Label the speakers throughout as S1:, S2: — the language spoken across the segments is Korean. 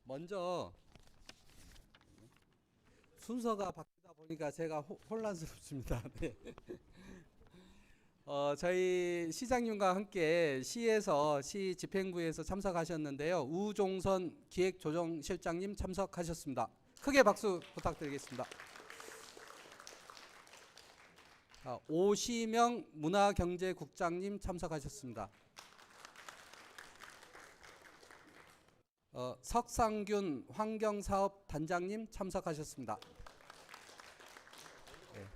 S1: 먼저 순서가 바뀌다 보니까 제가 혼란스럽습니다. 네. 저희 시장님과 함께 시 집행부에서 참석하셨는데요. 우종선 기획조정실장님 참석하셨습니다. 크게 박수 부탁드리겠습니다. 오시명 문화경제국장님 참석하셨습니다. 석상균 환경사업단장님 참석하셨습니다. 네.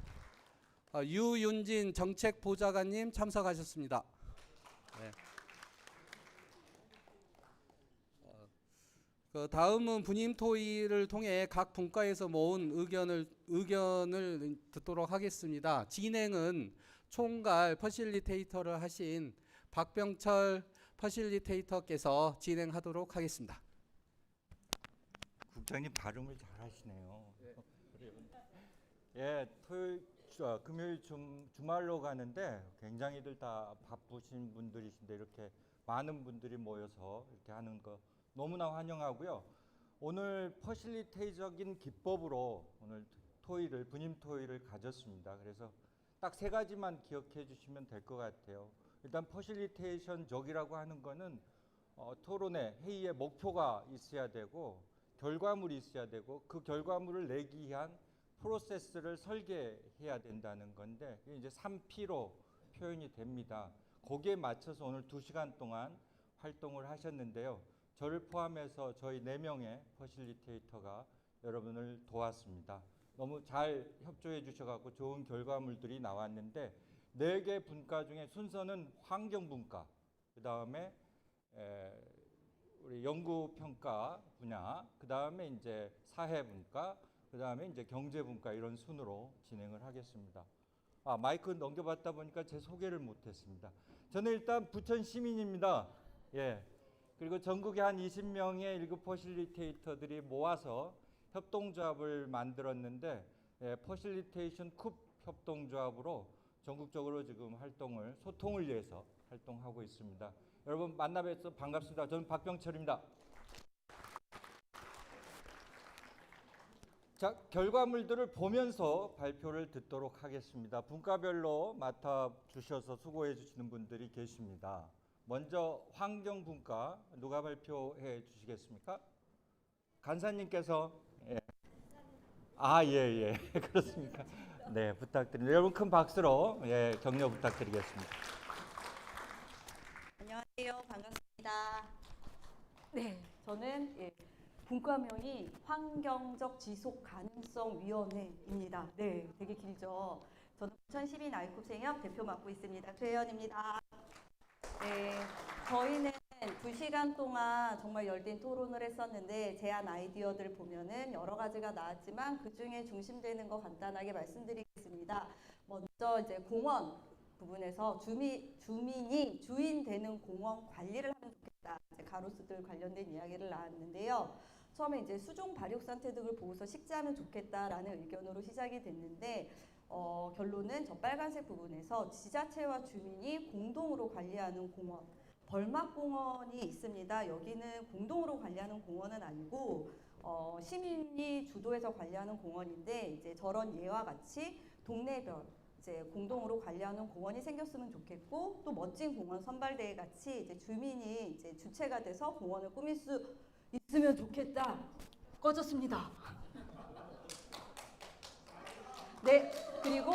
S1: 유윤진 정책보좌관님 참석하셨습니다. 네. 그 다음은 분임 토의를 통해 각 분과에서 모은 의견을 듣도록 하겠습니다. 진행은 총괄 퍼실리테이터를 하신 박병철 퍼실리테이터께서 진행하도록 하겠습니다.
S2: 국장님 발음을 잘하시네요. 예, 금요일 주말로 가는데 굉장히들 다 바쁘신 분들이신데 이렇게 많은 분들이 모여서 이렇게 하는 거 너무나 환영하고요. 오늘 퍼실리테이적인 기법으로 오늘 분임 토의를 가졌습니다. 그래서 딱 세 가지만 기억해 주시면 될 것 같아요. 일단 퍼실리테이션적이라고 하는 거는 토론회, 회의의 목표가 있어야 되고 결과물이 있어야 되고 그 결과물을 내기 위한 프로세스를 설계해야 된다는 건데 이제 3P로 표현이 됩니다. 거기에 맞춰서 오늘 2시간 동안 활동을 하셨는데요. 저를 포함해서 저희 4명의 퍼실리테이터가 여러분을 도왔습니다. 너무 잘 협조해 주셔서 좋은 결과물들이 나왔는데 4개 분과 중에 순서는 환경분과, 그 다음에 우리 연구평가 분야, 그 다음에 이제 사회분과, 그 다음에 이제 경제분과 이런 순으로 진행을 하겠습니다. 마이크 넘겨받다 보니까 제 소개를 못했습니다. 저는 일단 부천 시민입니다. 예. 그리고 전국에 한 20명의 1급 퍼실리테이터들이 모아서 협동조합을 만들었는데 퍼실리테이션 쿱 협동조합으로 전국적으로 지금 소통을 위해서 활동하고 있습니다. 여러분 만나 뵈서 반갑습니다. 저는 박병철입니다. 자, 결과물들을 보면서 발표를 듣도록 하겠습니다. 분과별로 맡아주셔서 수고해 주시는 분들이 계십니다. 먼저 환경분과 누가 발표해 주시겠습니까? 간사님께서. 예. 예. 그렇습니까? 네, 부탁드립니다. 여러분 큰 박수로 격려 부탁드리겠습니다.
S3: 안녕하세요. 반갑습니다. 네, 저는 분과명이 환경적 지속 가능성 위원회입니다. 네, 되게 길죠. 저는 부천 시민 아이쿱 대표 맡고 있습니다. 최혜연입니다. 네, 저희는 2시간 동안 정말 열띤 토론을 했었는데 제안 아이디어들 보면은 여러 가지가 나왔지만 그 중에 중심되는 거 간단하게 말씀드리겠습니다. 먼저 이제 공원 부분에서 주민이 주인 되는 공원 관리를 하면 좋겠다. 이제 가로수들 관련된 이야기를 나왔는데요. 처음에 이제 수종 발육상태 등을 보고서 식재하면 좋겠다라는 의견으로 시작이 됐는데 결론은 저 빨간색 부분에서 지자체와 주민이 공동으로 관리하는 공원, 벌막공원이 있습니다. 여기는 공동으로 관리하는 공원은 아니고 시민이 주도해서 관리하는 공원인데 이제 저런 예와 같이 동네별 이제 공동으로 관리하는 공원이 생겼으면 좋겠고 또 멋진 공원 선발대회 같이 이제 주민이 이제 주체가 돼서 공원을 꾸밀 수 있으면 좋겠다. 꺼졌습니다. 네, 그리고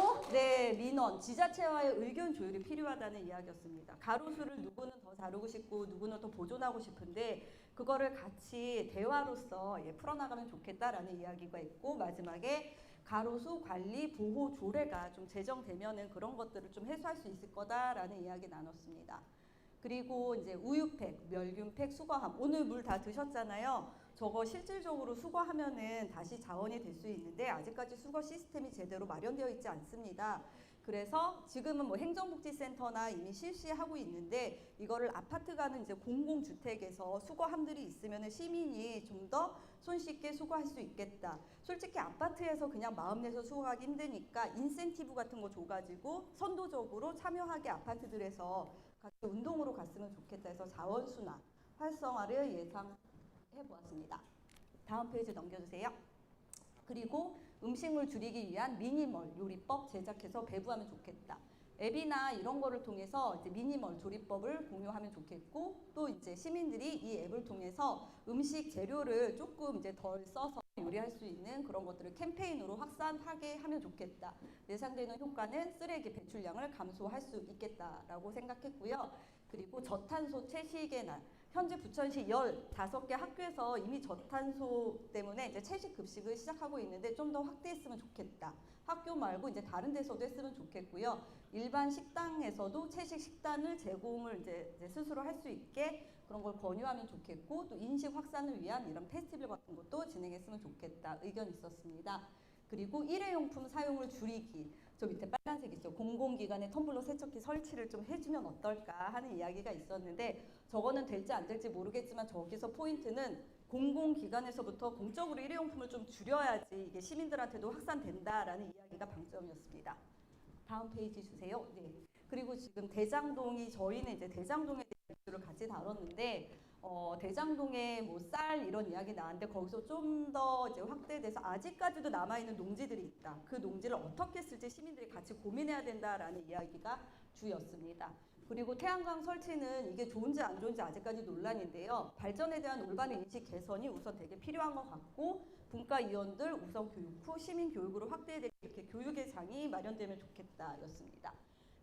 S3: 민원, 지자체와의 의견 조율이 필요하다는 이야기였습니다. 가로수를 누구는 더 자르고 싶고 누구는 더 보존하고 싶은데 그거를 같이 대화로서 풀어나가면 좋겠다라는 이야기가 있고 마지막에 가로수 관리 보호 조례가 좀 제정되면은 그런 것들을 좀 해소할 수 있을 거다라는 이야기 나눴습니다. 그리고 이제 우유팩, 멸균팩 수거함. 오늘 물 다 드셨잖아요. 저거 실질적으로 수거하면은 다시 자원이 될 수 있는데 아직까지 수거 시스템이 제대로 마련되어 있지 않습니다. 그래서 지금은 뭐 행정복지센터나 이미 실시하고 있는데 이거를 아파트 가는 이제 공공주택에서 수거함들이 있으면은 시민이 좀 더 손쉽게 수거할 수 있겠다. 솔직히 아파트에서 그냥 마음 내서 수거하기 힘드니까 인센티브 같은 거 줘가지고 선도적으로 참여하게 아파트들에서 같이 운동으로 갔으면 좋겠다 해서 자원순환 활성화를 예상해 보았습니다. 다음 페이지 넘겨주세요. 그리고 음식물 줄이기 위한 미니멀 요리법 제작해서 배부하면 좋겠다. 앱이나 이런 거를 통해서 이제 미니멀 조리법을 공유하면 좋겠고, 또 이제 시민들이 이 앱을 통해서 음식 재료를 조금 이제 덜 써서 요리할 수 있는 그런 것들을 캠페인으로 확산하게 하면 좋겠다. 예상되는 효과는 쓰레기 배출량을 감소할 수 있겠다라고 생각했고요. 그리고 저탄소 채식의 날. 현재 부천시 15개 학교에서 이미 저탄소 때문에 이제 채식 급식을 시작하고 있는데 좀 더 확대했으면 좋겠다. 학교 말고 이제 다른 데서도 했으면 좋겠고요. 일반 식당에서도 채식 식단을 제공을 이제 스스로 할 수 있게 그런 걸 권유하면 좋겠고, 또 인식 확산을 위한 이런 페스티벌 같은 것도 진행했으면 좋겠다 의견이 있었습니다. 그리고 일회용품 사용을 줄이기. 저 밑에 빨간색 있죠. 공공기관에 텀블러 세척기 설치를 좀 해주면 어떨까 하는 이야기가 있었는데, 저거는 될지 안 될지 모르겠지만 저기서 포인트는 공공기관에서부터 공적으로 일회용품을 좀 줄여야지 이게 시민들한테도 확산된다라는 이야기가 방점이었습니다. 다음 페이지 주세요. 네. 그리고 지금 대장동이, 저희는 이제 대장동에 대한 이슈를 같이 다뤘는데, 대장동에 뭐 쌀 이런 이야기 나왔는데 거기서 좀 더 이제 확대돼서 아직까지도 남아있는 농지들이 있다. 그 농지를 어떻게 쓸지 시민들이 같이 고민해야 된다라는 이야기가 주였습니다. 그리고 태양광 설치는 이게 좋은지 안 좋은지 아직까지 논란인데요. 발전에 대한 올바른 인식 개선이 우선 되게 필요한 것 같고, 분과위원들 우선 교육 후 시민 교육으로 확대되게 이렇게 교육의 장이 마련되면 좋겠다였습니다.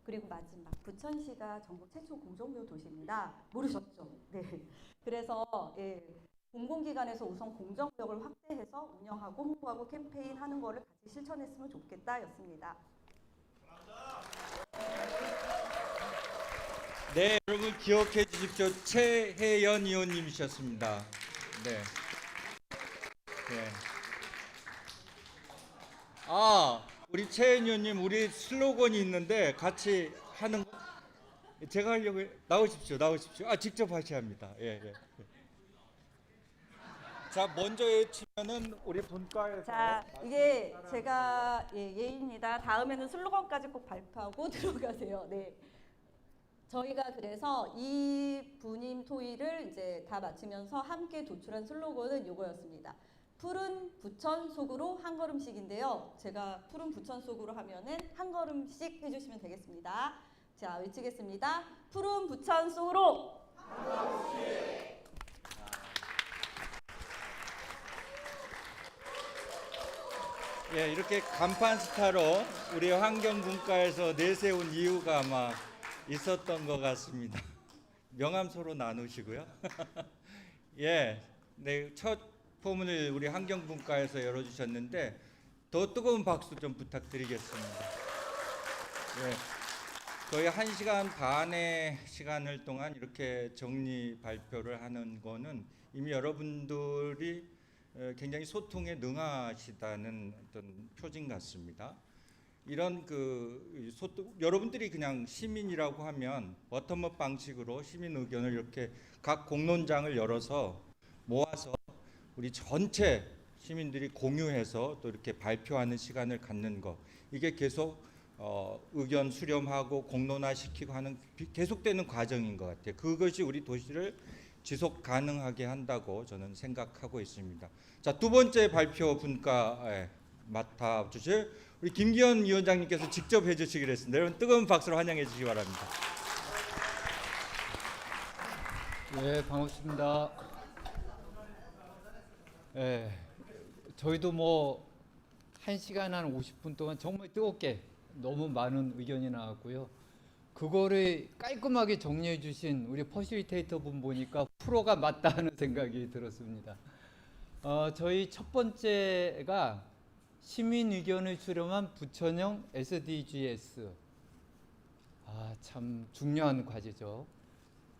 S3: 그리고 마지막, 부천시가 전국 최초 공정무역 도시입니다. 모르셨죠? 네. 그래서 공공기관에서 우선 공정무역을 확대해서 운영하고 홍보하고 캠페인하는 거를 같이 실천했으면 좋겠다였습니다.
S2: 네, 여러분 기억해 주십시오. 최혜연 의원님이셨습니다. 네. 네. 우리 최혜연 의원님, 우리 슬로건이 있는데 같이 하는 거 제가 하려고 나오십시오. 직접 하셔야 합니다. 예. 자, 먼저 외치면은 우리 분과에서.
S3: 자, 이게 제가 예입니다. 다음에는 슬로건까지 꼭 발표하고 들어가세요. 네. 저희가 그래서 이 분임 토의를 이제 다 마치면서 함께 도출한 슬로건은 이거였습니다. 푸른 부천 속으로 한 걸음씩인데요. 제가 푸른 부천 속으로 하면은 한 걸음씩 해주시면 되겠습니다. 자, 외치겠습니다. 푸른 부천 속으로 한 걸음씩.
S2: 예, 이렇게 간판 스타로 우리 환경분과에서 내세운 이유가 아마 있었던 것 같습니다. 명함 서로 나누시고요. 예, 네, 첫 포문을 우리 환경분과에서 열어주셨는데 더 뜨거운 박수 좀 부탁드리겠습니다. 예, 거의 1시간 반의 시간을 동안 이렇게 정리 발표를 하는 거는 이미 여러분들이 굉장히 소통에 능하시다는 어떤 표징 같습니다. 이런 그 소통, 여러분들이 그냥 시민이라고 하면 버텀업 방식으로 시민 의견을 이렇게 각 공론장을 열어서 모아서 우리 전체 시민들이 공유해서 또 이렇게 발표하는 시간을 갖는 거, 이게 계속 의견 수렴하고 공론화시키고 하는 계속되는 과정인 것 같아요. 그것이 우리 도시를 지속 가능하게 한다고 저는 생각하고 있습니다. 자, 두 번째 발표 분과 맡아주실 우리 김기현 위원장님께서 직접 해주시기로 했습니다. 여러분 뜨거운 박수로 환영해 주시기 바랍니다.
S4: 네, 반갑습니다. 저희도 뭐 1시간 한 50분 동안 정말 뜨겁게 너무 많은 의견이 나왔고요. 그거를 깔끔하게 정리해 주신 우리 퍼실리테이터 분 보니까 프로가 맞다 하는 생각이 들었습니다. 저희 첫 번째가 시민 의견을 수렴한 부천형 SDGs. 참 중요한 과제죠.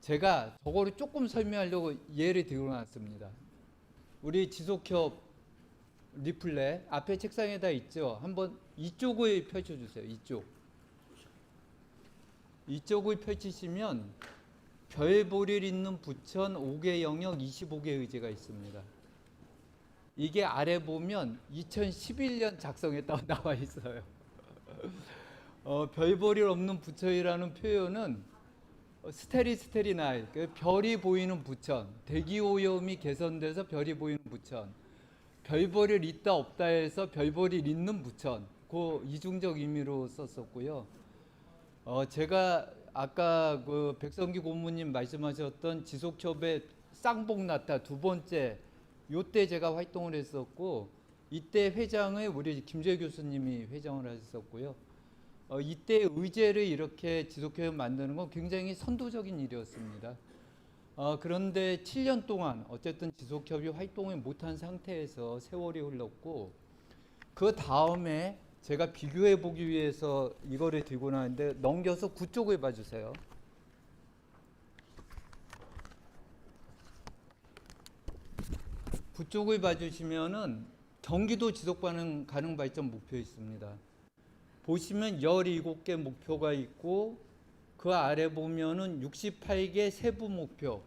S4: 제가 저거를 조금 설명하려고 예를 들어놨습니다. 우리 지속협 리플렛 앞에 책상에다 있죠. 한번 이쪽을 펼쳐주세요. 이쪽을 펼치시면 별볼일 있는 부천 5개 영역 25개 의제가 있습니다. 이게 아래 보면 2011년 작성했다고 나와 있어요. 별볼일 없는 부천이라는 표현은 스테리 나이, 별이 보이는 부천, 대기오염이 개선돼서 별이 보이는 부천, 별볼일 있다 없다 해서 별볼일 있는 부천, 그 이중적 의미로 썼었고요. 제가 아까 그 백성기 고문님 말씀하셨던 지속협의 쌍복나타 두 번째 요때 제가 활동을 했었고, 이때 회장을 우리 김재 교수님이 회장을 하셨었고요. 이때 의제를 이렇게 지속협을 만드는 건 굉장히 선도적인 일이었습니다. 그런데 7년 동안 어쨌든 지속협의 활동을 못한 상태에서 세월이 흘렀고, 그 다음에 제가 비교해 보기 위해서 이거를 들고 나왔는데, 넘겨서 9쪽을 봐주세요. 그쪽을 봐주시면은 경기도 지속 가능 발전 목표 있습니다. 보시면 17개 목표가 있고, 그 아래 보면은 68개 세부 목표,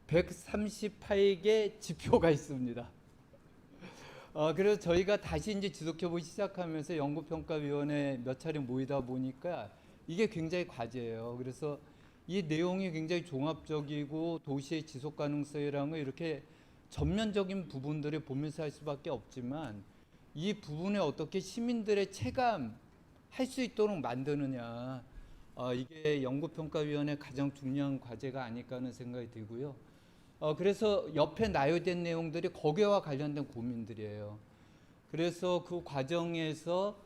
S4: 138개 지표가 있습니다. 그래서 저희가 다시 이제 지속협을 시작하면서 연구평가위원회 몇 차례 모이다 보니까 이게 굉장히 과제예요. 그래서 이 내용이 굉장히 종합적이고 도시의 지속 가능성이라는 걸 이렇게 전면적인 부분들을 보면서 할 수밖에 없지만, 이 부분에 어떻게 시민들의 체감할 수 있도록 만드느냐, 이게 연구평가위원회 가장 중요한 과제가 아닐까 하는 생각이 들고요. 그래서 옆에 나열된 내용들이 거기와 관련된 고민들이에요. 그래서 그 과정에서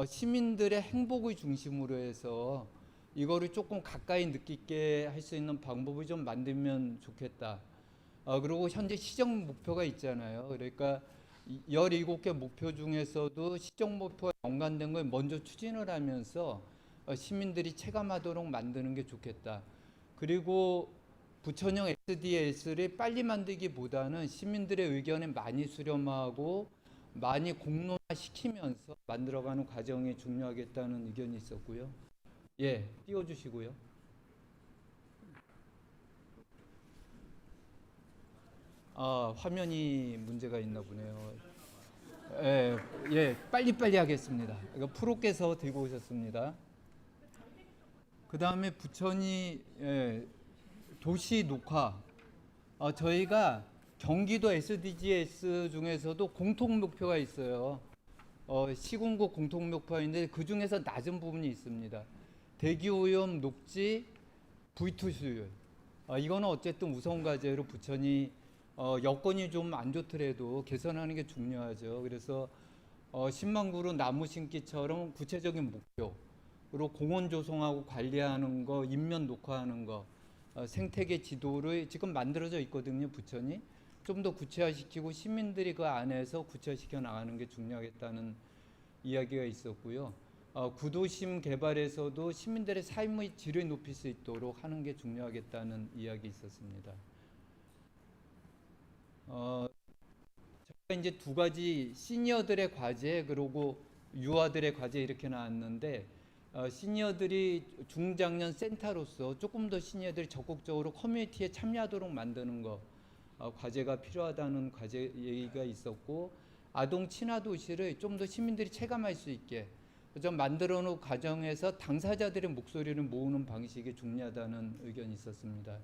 S4: 시민들의 행복을 중심으로 해서 이거를 조금 가까이 느끼게 할 수 있는 방법을 좀 만들면 좋겠다. 그리고 현재 시정 목표가 있잖아요. 그러니까 17개 목표 중에서도 시정 목표와 연관된 걸 먼저 추진을 하면서 시민들이 체감하도록 만드는 게 좋겠다. 그리고 부천형 SDS를 빨리 만들기보다는 시민들의 의견을 많이 수렴하고 많이 공론화시키면서 만들어가는 과정이 중요하겠다는 의견이 있었고요. 예, 띄워주시고요. 화면이 문제가 있나 보네요. 예, 빨리빨리 하겠습니다. 이거 프로께서 들고 오셨습니다. 그 다음에 부천이 도시 녹화. 저희가 경기도 SDGs 중에서도 공통 목표가 있어요. 시군구 공통 목표가 있는데 그 중에서 낮은 부분이 있습니다. 대기오염 녹지 V2 수율. 이거는 어쨌든 우선 과제로 부천이 여건이 좀 안 좋더라도 개선하는 게 중요하죠. 그래서 10만 그루 나무 심기처럼 구체적인 목표, 그리고 공원 조성하고 관리하는 거, 인면 녹화하는 거, 생태계 지도를 지금 만들어져 있거든요. 부천이 좀 더 구체화시키고 시민들이 그 안에서 구체화시켜 나가는 게 중요하겠다는 이야기가 있었고요. 구도심 개발에서도 시민들의 삶의 질을 높일 수 있도록 하는 게 중요하겠다는 이야기 있었습니다. 제가 이제 두 가지 시니어들의 과제 그리고 유아들의 과제 이렇게 나왔는데, 시니어들이 중장년 센터로서 조금 더 시니어들이 적극적으로 커뮤니티에 참여하도록 만드는 거, 과제가 필요하다는 과제 얘기가 있었고, 아동 친화 도시를 좀 더 시민들이 체감할 수 있게 좀 만들어 놓은 과정에서 당사자들의 목소리를 모으는 방식이 중요하다는 의견이 있었습니다.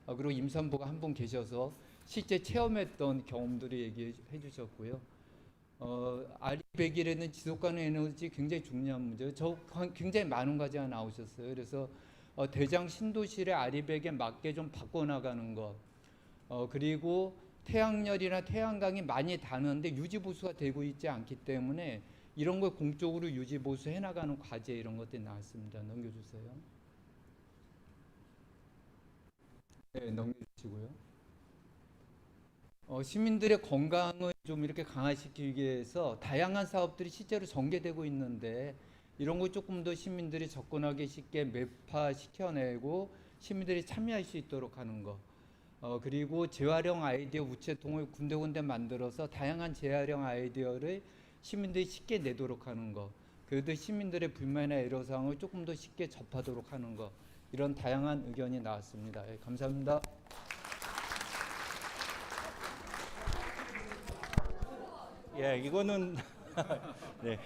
S4: 그리고 임산부가 한 분 계셔서 실제 체험했던 경험들을 얘기해 주셨고요. RE100이라는 지속가능 에너지 굉장히 중요한 문제예요. 굉장히 많은 과제가 나오셨어요. 그래서 대장 신도시를 RE100에 맞게 좀 바꿔나가는 것, 그리고 태양열이나 태양광이 많이 다는데 유지보수가 되고 있지 않기 때문에 이런 걸 공적으로 유지보수 해나가는 과제, 이런 것들이 나왔습니다. 넘겨주세요. 네, 넘겨주시고요. 시민들의 건강을 좀 이렇게 강화시키기 위해서 다양한 사업들이 실제로 전개되고 있는데, 이런 걸 조금 더 시민들이 접근하기 쉽게 매파시켜내고 시민들이 참여할 수 있도록 하는 거, 그리고 재활용 아이디어 우체통을 군데군데 만들어서 다양한 재활용 아이디어를 시민들이 쉽게 내도록 하는 거, 그래도 시민들의 불만이나 애로사항을 조금 더 쉽게 접하도록 하는 거, 이런 다양한 의견이 나왔습니다. 예, 감사합니다.
S2: 예, 이거는 네.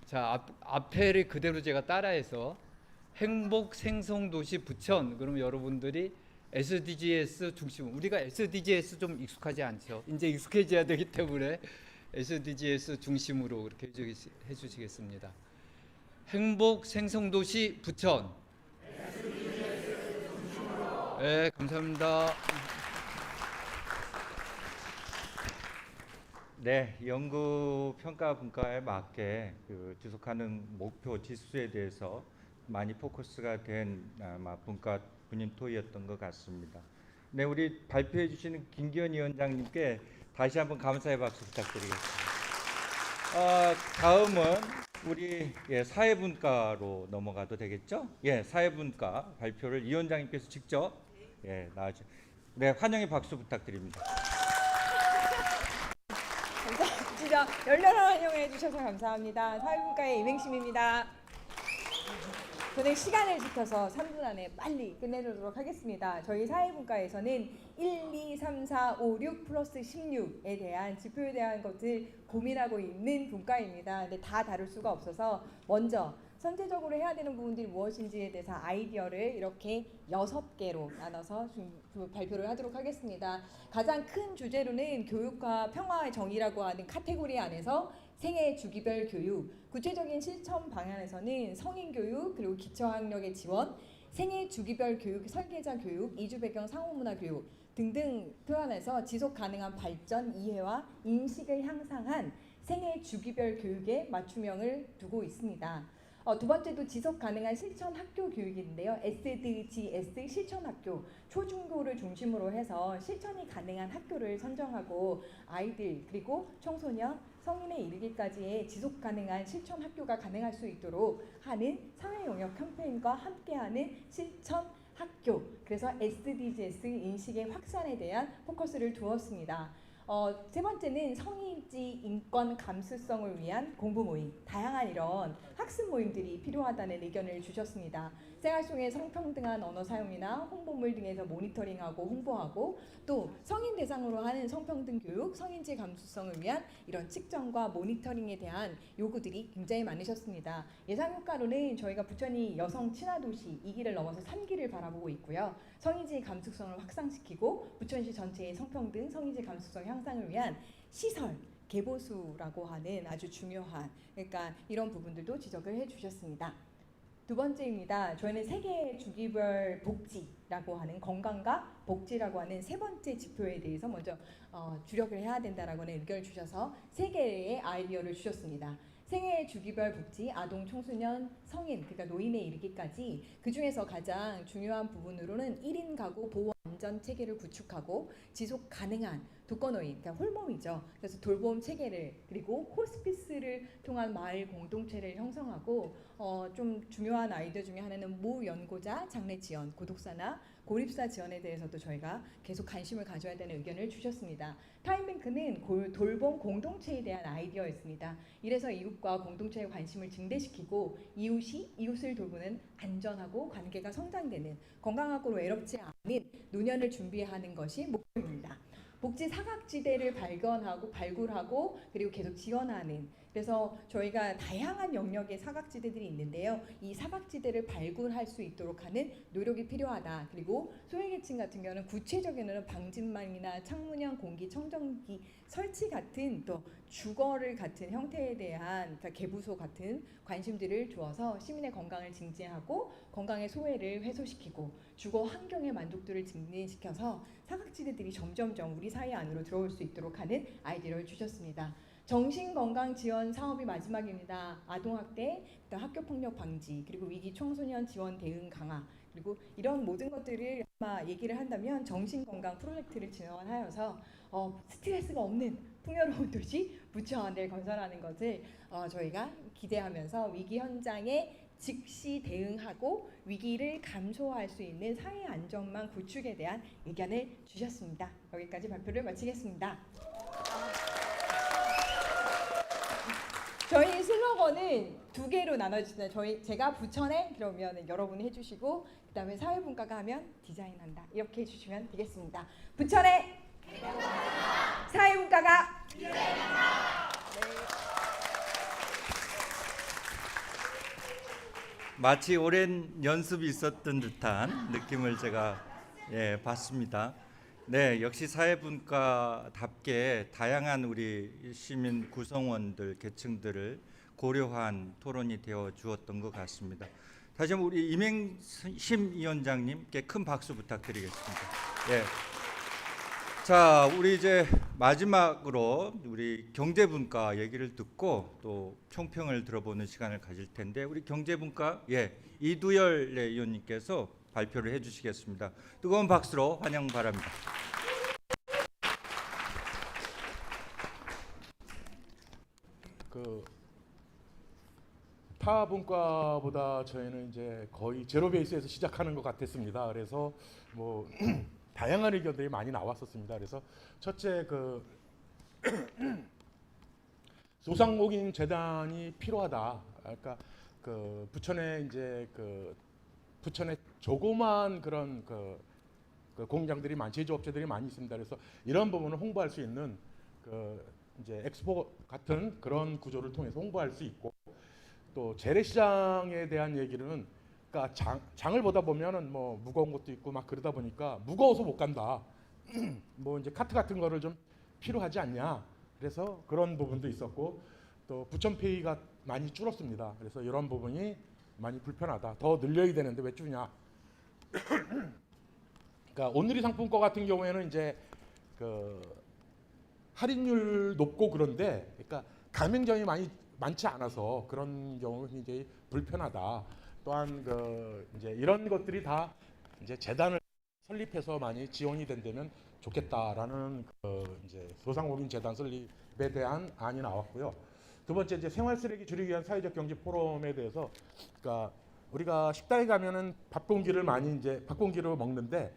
S4: 자, 앞에를 그대로 제가 따라해서 행복 생성 도시 부천, 그럼 여러분들이 SDGs 중심. 우리가 SDGs 좀 익숙하지 않죠. 이제 익숙해져야 되기 때문에 SDGs 중심으로 그렇게 해주시겠습니다. 행복 생성도시 부천. 네, 감사합니다.
S2: 네, 연구 평가 분과에 맞게 그 지속가능 목표 지수에 대해서 많이 포커스가 된 아마 분과 분임 토의였던 것 같습니다. 네, 우리 발표해 주시는 김기현 위원장님께 다시 한번 감사의 박수 부탁드리겠습니다. 다음은 우리 사회분과로 넘어가도 되겠죠? 예, 사회분과 발표를 위원장님께서 직접 나와주세요. 네, 환영의 박수 부탁드립니다.
S5: 진짜 열렬한 환영해 주셔서 감사합니다. 사회분과의 이맹심입니다. 저는 시간을 지켜서 3분 안에 빨리 끝내도록 하겠습니다. 저희 사회분과에서는 1, 2, 3, 4, 5, 6 플러스 16에 대한 지표에 대한 것을 고민하고 있는 분과입니다. 근데 다 다룰 수가 없어서 먼저 선제적으로 해야 되는 부분들이 무엇인지에 대해서 아이디어를 이렇게 6개로 나눠서 발표를 하도록 하겠습니다. 가장 큰 주제로는 교육과 평화의 정의라고 하는 카테고리 안에서 생애 주기별 교육, 구체적인 실천 방향에서는 성인 교육 그리고 기초학력의 지원, 생애 주기별 교육, 설계자 교육, 이주 배경 상호문화 교육 등등 표현해서 지속 가능한 발전, 이해와 인식을 향상한 생애 주기별 교육에 맞춤형을 두고 있습니다. 두 번째도 지속 가능한 실천 학교 교육인데요. SDGs 실천 학교, 초중고를 중심으로 해서 실천이 가능한 학교를 선정하고 아이들 그리고 청소년, 성인에 이르기까지의 지속 가능한 실천 학교가 가능할 수 있도록 하는 사회 영역 캠페인과 함께하는 실천 학교. 그래서 SDGs 인식의 확산에 대한 포커스를 두었습니다. 세 번째는 성인지 인권 감수성을 위한 공부 모임, 다양한 이런 학습 모임들이 필요하다는 의견을 주셨습니다. 생활 속의 성평등한 언어 사용이나 홍보물 등에서 모니터링하고 홍보하고 또 성인 대상으로 하는 성평등 교육, 성인지 감수성을 위한 이런 측정과 모니터링에 대한 요구들이 굉장히 많으셨습니다. 예상 효과로는 저희가 부천이 여성 친화 도시 2기를 넘어서 3기를 바라보고 있고요. 성인지 감수성을 확산시키고 부천시 전체의 성평등, 성인지 감수성 향상을 위한 시설 개보수라고 하는 아주 중요한 그러니까 이런 부분들도 지적을 해주셨습니다. 두 번째입니다. 저희는 세계 주기별 복지라고 하는 건강과 복지라고 하는 세 번째 지표에 대해서 먼저 주력을 해야 된다라고는 의견을 주셔서 세 개의 아이디어를 주셨습니다. 생애 주기별 복지, 아동, 청소년, 성인, 그러니까 노인에 이르기까지 그 중에서 가장 중요한 부분으로는 1인 가구 보호 안전 체계를 구축하고 지속 가능한 독거노인, 그러니까 홀몸이죠. 그래서 돌봄 체계를 그리고 호스피스를 통한 마을 공동체를 형성하고 좀 중요한 아이디어 중에 하나는 무연고자 장래 지원, 고독사나 고립사 지원에 대해서도 저희가 계속 관심을 가져야 되는 의견을 주셨습니다. 타임뱅크는 돌봄 공동체에 대한 아이디어였습니다. 이래서 이웃과 공동체의 관심을 증대시키고 이웃이 이웃을 돌보는 안전하고 관계가 성장되는 건강하고 외롭지 않은 노년을 준비하는 것이 목표입니다. 복지 사각지대를 발굴하고 그리고 계속 지원하는 그래서 저희가 다양한 영역의 사각지대들이 있는데요. 이 사각지대를 발굴할 수 있도록 하는 노력이 필요하다. 그리고 소외계층 같은 경우는 구체적으로는 방진망이나 창문형 공기청정기 설치 같은 또 주거를 같은 형태에 대한 그러니까 개부소 같은 관심들을 주어서 시민의 건강을 증진하고 건강의 소외를 해소시키고 주거 환경의 만족도를 증진시켜서 사각지대들이 점점점 우리 사회 안으로 들어올 수 있도록 하는 아이디어를 주셨습니다. 정신건강 지원 사업이 마지막입니다. 아동학대, 학교폭력 방지, 그리고 위기 청소년 지원 대응 강화, 그리고 이런 모든 것들을 아마 얘기를 한다면 정신건강 프로젝트를 지원하여서 스트레스가 없는 풍요로운 도시 부천을 건설하는 것을 저희가 기대하면서 위기 현장에 즉시 대응하고 위기를 감소할 수 있는 사회 안전망 구축에 대한 의견을 주셨습니다. 여기까지 발표를 마치겠습니다. 저희 슬로건은 두 개로 나눠주시나요? 제가 부천에 그러면 여러분이 해주시고 그다음에 사회분과가 하면 디자인한다 이렇게 해주시면 되겠습니다. 부천에 사회분과가
S2: 마치 오랜 연습이 있었던 듯한 느낌을 제가 예, 봤습니다. 네, 역시 사회분과답게 다양한 우리 시민 구성원들, 계층들을 고려한 토론이 되어 주었던 것 같습니다. 다시 한번 우리 이맹심 위원장님께 큰 박수 부탁드리겠습니다. 예. 자, 우리 이제 마지막으로 우리 경제분과 얘기를 듣고 또 총평을 들어보는 시간을 가질 텐데 우리 경제분과 이두열 의원님께서 발표를 해주시겠습니다. 뜨거운 박수로 환영 바랍니다.
S6: 타 분과보다 저희는 이제 거의 제로 베이스에서 시작하는 것 같았습니다. 그래서 뭐 다양한 의견들이 많이 나왔었습니다. 그래서 첫째 소상공인 재단이 필요하다. 그러니까 부천에 이제 부천에 조그만 그런 공장들이 제조업체들이 많이 있습니다. 그래서 이런 부분을 홍보할 수 있는 이제 엑스포 같은 그런 구조를 통해서 홍보할 수 있고 또 재래시장에 대한 얘기는 그러니까 장을 보다 보면은 뭐 무거운 것도 있고 막 그러다 보니까 무거워서 못 간다. 뭐 이제 카트 같은 거를 좀 필요하지 않냐. 그래서 그런 부분도 있었고 또 부천페이가 많이 줄었습니다. 그래서 이런 부분이 많이 불편하다. 더 늘려야 되는데 왜 줄냐. 그러니까 온누리 상품권 같은 경우에는 이제 할인율 높고 그런데 그러니까 가맹점이 많지 않아서 그런 경우는 굉장히 불편하다. 또한 이제 이런 것들이 다 이제 재단을 설립해서 많이 지원이 된다면 좋겠다라는 이제 소상공인 재단 설립에 대한 안이 나왔고요. 두 번째 이제 생활 쓰레기 줄이기 위한 사회적 경제 포럼에 대해서 그러니까 우리가 식당에 가면은 밥 공기를 먹는데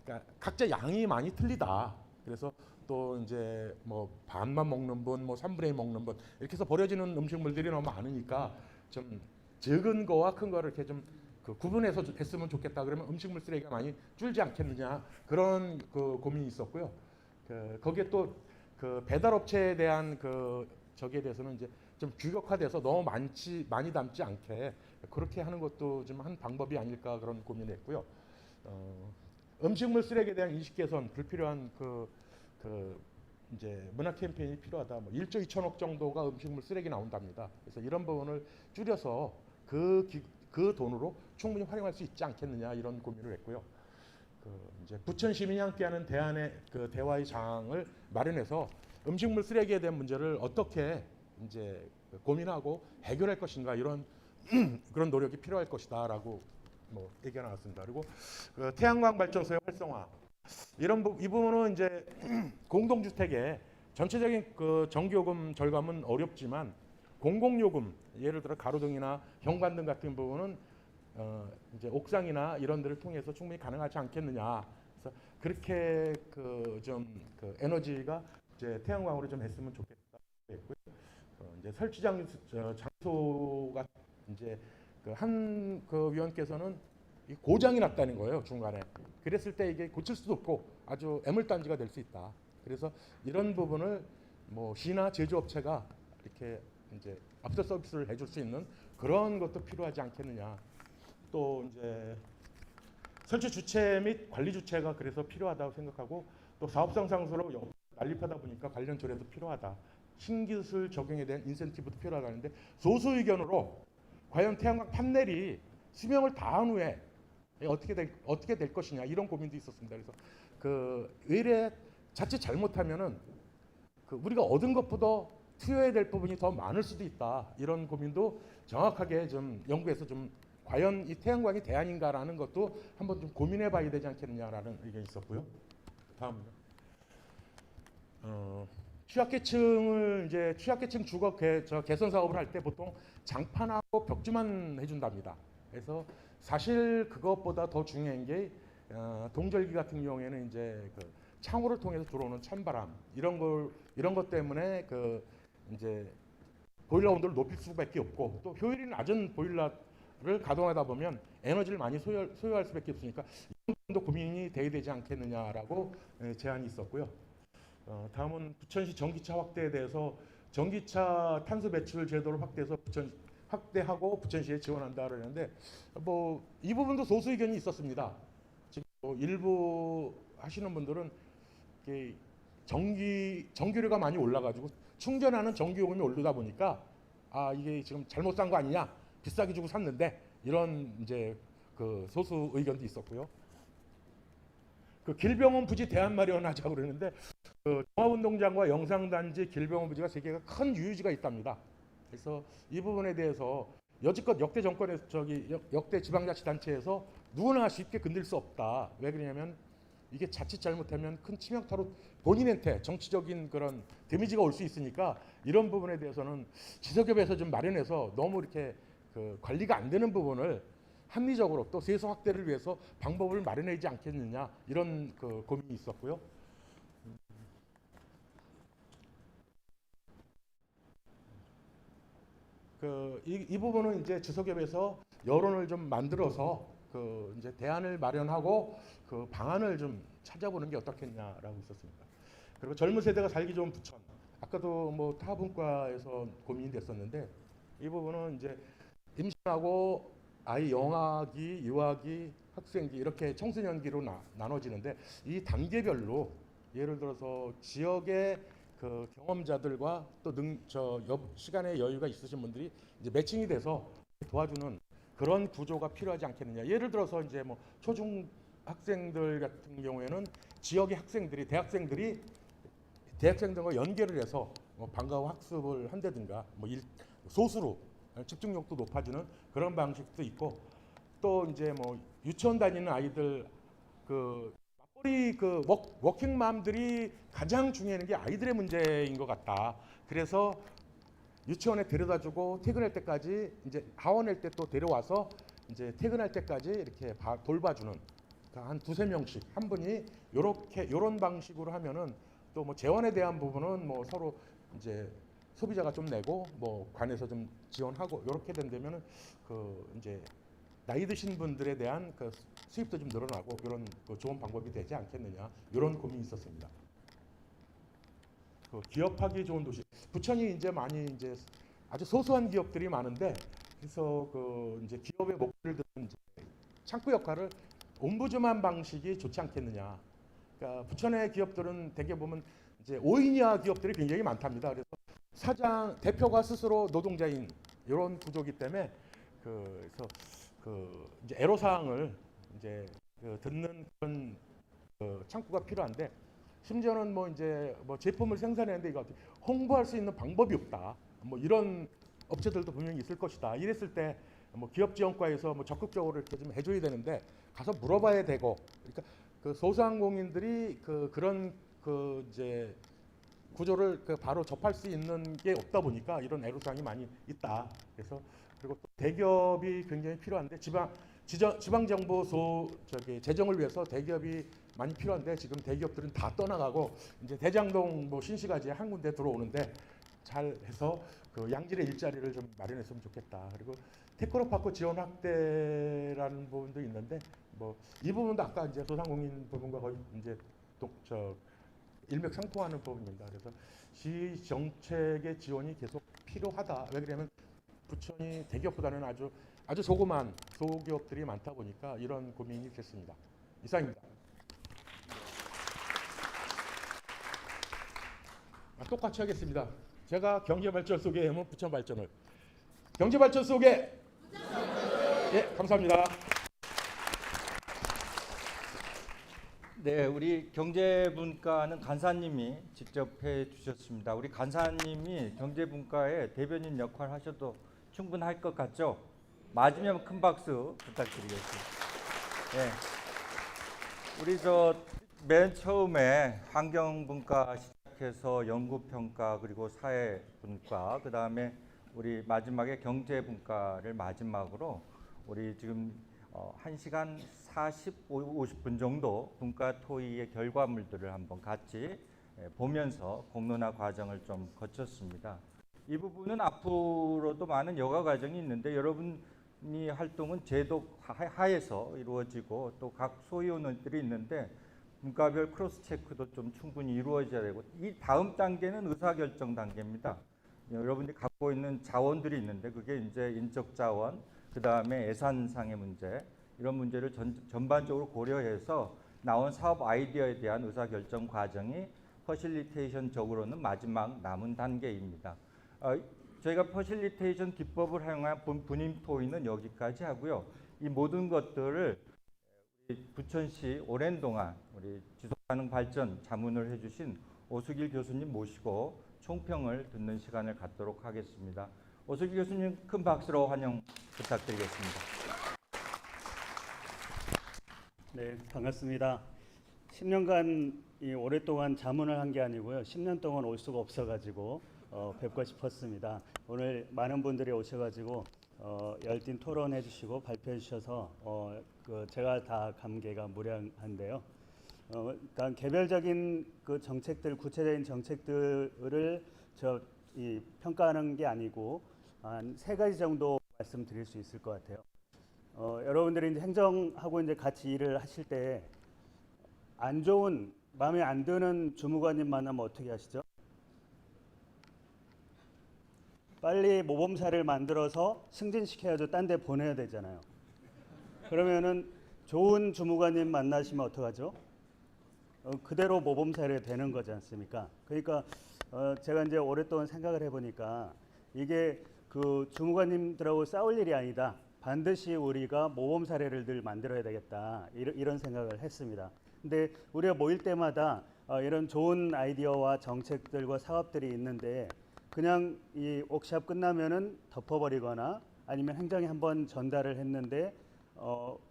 S6: 그러니까 각자 양이 많이 틀리다. 그래서 또 이제 뭐 반만 먹는 분, 뭐 3분의 1 먹는 분 이렇게 해서 버려지는 음식물들이 너무 많으니까 좀 적은 거와 큰 거를 이렇게 좀 구분해서 했으면 좋겠다. 그러면 음식물 쓰레기가 많이 줄지 않겠느냐 그런 고민이 있었고요. 거기에 또 배달업체에 대한 저기에 대해서는 이제 좀 규격화돼서 너무 많이 담지 않게 그렇게 하는 것도 좀 한 방법이 아닐까 그런 고민을 했고요. 음식물 쓰레기에 대한 인식 개선, 불필요한 이제 문화 캠페인이 필요하다. 뭐 1조 2천억 정도가 음식물 쓰레기 나온답니다. 그래서 이런 부분을 줄여서 그 돈으로 충분히 활용할 수 있지 않겠느냐 이런 고민을 했고요. 이제 부천 시민이 함께하는 대화의 장을 마련해서 음식물 쓰레기에 대한 문제를 어떻게 이제 고민하고 해결할 것인가 이런 그런 노력이 필요할 것이다라고 뭐 얘기가 나왔습니다. 그리고 태양광 발전소의 활성화 이 부분은 이제 공동주택의 전체적인 전기요금 절감은 어렵지만 공공요금 예를 들어 가로등이나 현관등 같은 부분은 이제 옥상이나 이런 데를 통해서 충분히 가능하지 않겠느냐. 그래서 그렇게 에너지가 이제 태양광으로 좀 했으면 좋겠다 했고요. 이제 설치 장소가 이제 한 위원께서는 고장이 났다는 거예요 중간에. 그랬을 때 이게 고칠 수도 없고 아주 애물단지가 될 수 있다. 그래서 이런 부분을 뭐 시나 제조업체가 이렇게 이제 앞서 서비스를 해줄 수 있는 그런 것도 필요하지 않겠느냐. 또 이제 설치 주체 및 관리 주체가 그래서 필요하다고 생각하고 또 사업성 상수로 난립하다 보니까 관련 조례도 필요하다. 신기술 적용에 대한 인센티브도 필요하다는데 소수 의견으로 과연 태양광 판넬이 수명을 다한 후에 어떻게 될 것이냐 이런 고민도 있었습니다. 그래서 의뢰 자칫 잘못하면은 우리가 얻은 것보다 투여해야 될 부분이 더 많을 수도 있다. 이런 고민도 정확하게 좀 연구해서 좀 과연 이 태양광이 대안인가라는 것도 한번 좀 고민해봐야 되지 않겠느냐라는 의견이 있었고요. 다음은요. 취약계층 주거 개선 사업을 할 때 보통 장판하고 벽주만 해준답니다. 그래서 사실 그것보다 더 중요한 게 동절기 같은 경우에는 이제 창호를 통해서 들어오는 찬바람 이런 것 때문에 이제 보일러 온도를 높일 수밖에 없고 또 효율이 낮은 보일러를 가동하다 보면 에너지를 많이 소요할 수밖에 없으니까 이런 정도 고민이 돼야 되지 않겠느냐라고 제안이 있었고요. 다음은 부천시 전기차 확대에 대해서 전기차 탄소 배출 제도를 확대하고 부천시에 지원한다 그러는데 뭐 이 부분도 소수 의견이 있었습니다. 지금 또 일부 하시는 분들은 이게 전기료가 많이 올라가지고 충전하는 전기요금이 오르다 보니까 아 이게 지금 잘못 산 거 아니냐, 비싸게 주고 샀는데, 이런 이제 그 소수 의견도 있었고요. 그 길병원 부지 대안 마련하자고 그러는데, 그 종합운동장과 영상단지 길병원 부지가 세 개가 큰 유유지가 있답니다. 그래서 이 부분에 대해서 여지껏 역대 정권에서 역대 지방자치단체에서 누구나 쉽게 건들 수 없다. 왜 그러냐면 이게 자칫 잘못하면 큰 치명타로 본인한테 정치적인 그런 데미지가 올 수 있으니까, 이런 부분에 대해서는 지석협에서 좀 마련해서 너무 이렇게 그 관리가 안 되는 부분을 합리적으로 또 세수 확대를 위해서 방법을 마련하지 않겠느냐, 이런 그 고민이 있었고요. 이 부분은 이제 지석협에서 여론을 좀 만들어서 그 이제 대안을 마련하고 그 방안을 좀 찾아보는 게 어떻겠냐라고 있었습니다. 그리고 젊은 세대가 살기 좋은 부천, 아까도 뭐 타분과에서 고민이 됐었는데, 이 부분은 이제 임신하고 아이 영아기, 유아기, 학생기 이렇게 청소년기로 나눠지는데, 이 단계별로 예를 들어서 지역의 그 경험자들과 또 시간의 여유가 있으신 분들이 이제 매칭이 돼서 도와주는 그런 구조가 필요하지 않겠느냐. 예를 들어서 이제 뭐 초중 학생들 같은 경우에는 지역의 학생들이 대학생들과 연계를 해서 뭐 방과 후 학습을 한다든가, 뭐 소수로 집중력도 높아지는 그런 방식도 있고, 또 이제 뭐 유치원 다니는 아이들 그 맞벌이 그 워킹맘들이 가장 중요한 게 아이들의 문제인 것 같다. 그래서 유치원에 데려다주고 퇴근할 때까지, 이제 하원할 때 또 데려와서 이제 퇴근할 때까지 이렇게 돌봐주는, 한 두세 명씩 한 분이 요런 방식으로 하면은, 또 뭐 재원에 대한 부분은 뭐 서로 이제 소비자가 좀 내고 뭐 관에서 좀 지원하고, 이렇게 된다면은 그 이제 나이 드신 분들에 대한 그 수입도 좀 늘어나고, 이런 그 좋은 방법이 되지 않겠느냐, 이런 고민이 있었습니다. 그 기업하기 좋은 도시, 부천이 이제 많이 이제 아주 소소한 기업들이 많은데, 그래서 그 이제 기업의 목표를 드는 이제 창구 역할을 옴부즈만 방식이 좋지 않겠느냐. 그러니까 부천의 기업들은 대개 보면 이제 5인 이하 기업들이 굉장히 많답니다. 그래서 대표가 스스로 노동자인 이런 구조이기 때문에 그래서 그 이제 애로사항을 이제 듣는 그런 창구가 필요한데, 심지어는 뭐 이제 뭐 제품을 생산하는데 이거 홍보할 수 있는 방법이 없다. 뭐 이런 업체들도 분명히 있을 것이다. 이랬을 때 뭐 기업지원과에서 뭐 적극적으로 이렇게 좀 해줘야 되는데, 가서 물어봐야 되고, 그러니까 그 소상공인들이 그런 그 이제 구조를 그 바로 접할 수 있는 게 없다 보니까 이런 애로사항이 많이 있다. 그래서 그리고 또 대기업이 굉장히 필요한데, 지방정부 재정을 위해서 대기업이 많이 필요한데, 지금 대기업들은 다 떠나가고 이제 대장동 뭐 신시가지에 한 군데 들어오는데, 잘 해서 그 양질의 일자리를 좀 마련했으면 좋겠다. 그리고 테크노파크 지원 확대라는 부분도 있는데, 뭐 이 부분도 아까 이제 소상공인 부분과 거의 이제 일맥상통하는 부분입니다. 그래서 시 정책의 지원이 계속 필요하다. 왜 그러냐면 부천이 대기업보다는 아주 조그만 소기업들이 많다 보니까 이런 고민이 됐습니다. 이상입니다. 똑같이 하겠습니다. 제가 경제발전 속에 하면 부천발전을, 경제발전 속에 예, 감사합니다.
S2: 네, 우리 경제분과는 간사님이 직접 해주셨습니다. 우리 간사님이 경제분과의 대변인 역할 하셔도 충분할 것 같죠? 맞으면 큰 박수 부탁드리겠습니다. 네, 우리 맨 처음에 환경분과 시작해서 연구평가, 그리고 사회분과, 그 다음에 우리 마지막에 경제분과를 마지막으로 우리 지금 1시간 50분 정도 분과 토의의 결과물들을 한번 같이 보면서 공론화 과정을 좀 거쳤습니다. 이 부분은 앞으로도 많은 여가 과정이 있는데, 여러분이 활동은 제도 하에서 이루어지고 또 각 소위원들이 있는데 분과별 크로스 체크도 좀 충분히 이루어져야 되고, 이 다음 단계는 의사결정 단계입니다. 여러분들이 갖고 있는 자원들이 있는데, 그게 이제 인적 자원, 그 다음에 예산상의 문제, 이런 문제를 전반적으로 고려해서 나온 사업 아이디어에 대한 의사결정 과정이 퍼실리테이션적으로는 마지막 남은 단계입니다. 저희가 퍼실리테이션 기법을 활용한 분임 토의는 여기까지 하고요. 이 모든 것들을 우리 부천시 오랜 동안 우리 지속가능 발전 자문을 해주신 오수길 교수님 모시고 총평을 듣는 시간을 갖도록 하겠습니다. 오수길 교수님 큰 박수로 환영 부탁드리겠습니다.
S7: 네, 반갑습니다. 10년간 오랫동안 자문을 한 게 아니고요. 10년 동안 올 수가 없어가지고 뵙고 싶었습니다. 오늘 많은 분들이 오셔가지고 열띤 토론해 주시고 발표해 주셔서 제가 다 감개가 무량한데요. 일단 개별적인 그 정책들, 구체적인 정책들을 평가하는 게 아니고 한 3가지 정도 말씀드릴 수 있을 것 같아요. 여러분들이 이제 행정하고 이제 같이 일을 하실 때 안 좋은, 마음에 안 드는 주무관님 만나면 어떻게 하시죠? 빨리 모범사를 만들어서 승진시켜야죠. 딴 데 보내야 되잖아요. 그러면은 좋은 주무관님 만나시면 어떡하죠? 그대로 모범사를 되는 거지 않습니까? 그러니까 제가 이제 오랫동안 생각을 해보니까 이게 그 주무관님들하고 싸울 일이 아니다. 반드시 우리가 모범 사례를 늘 만들어야 되겠다. 이런 생각을 했습니다. 근데 우리가 모일 때마다 이런 좋은 아이디어와 정책들과 사업들이 있는데 그냥 이 옥샵 끝나면은 덮어버리거나 아니면 행정에 한번 전달을 했는데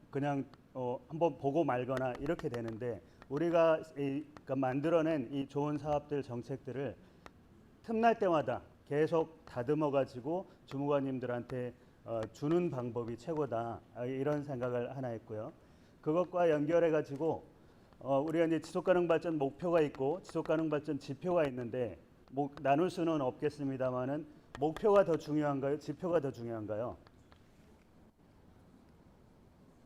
S7: 그냥 한번 보고 말거나 이렇게 되는데 우리가 그러니까 만들어낸 이 좋은 사업들 정책들을 틈날 때마다 계속 다듬어 가지고 주무관님들한테 주는 방법이 최고다. 이런 생각을 하나 했고요. 그것과 연결해 가지고 우리가 이제 지속가능 발전 목표가 있고 지속가능 발전 지표가 있는데 나눌 수는 없겠습니다만은 목표가 더 중요한가요? 지표가 더 중요한가요?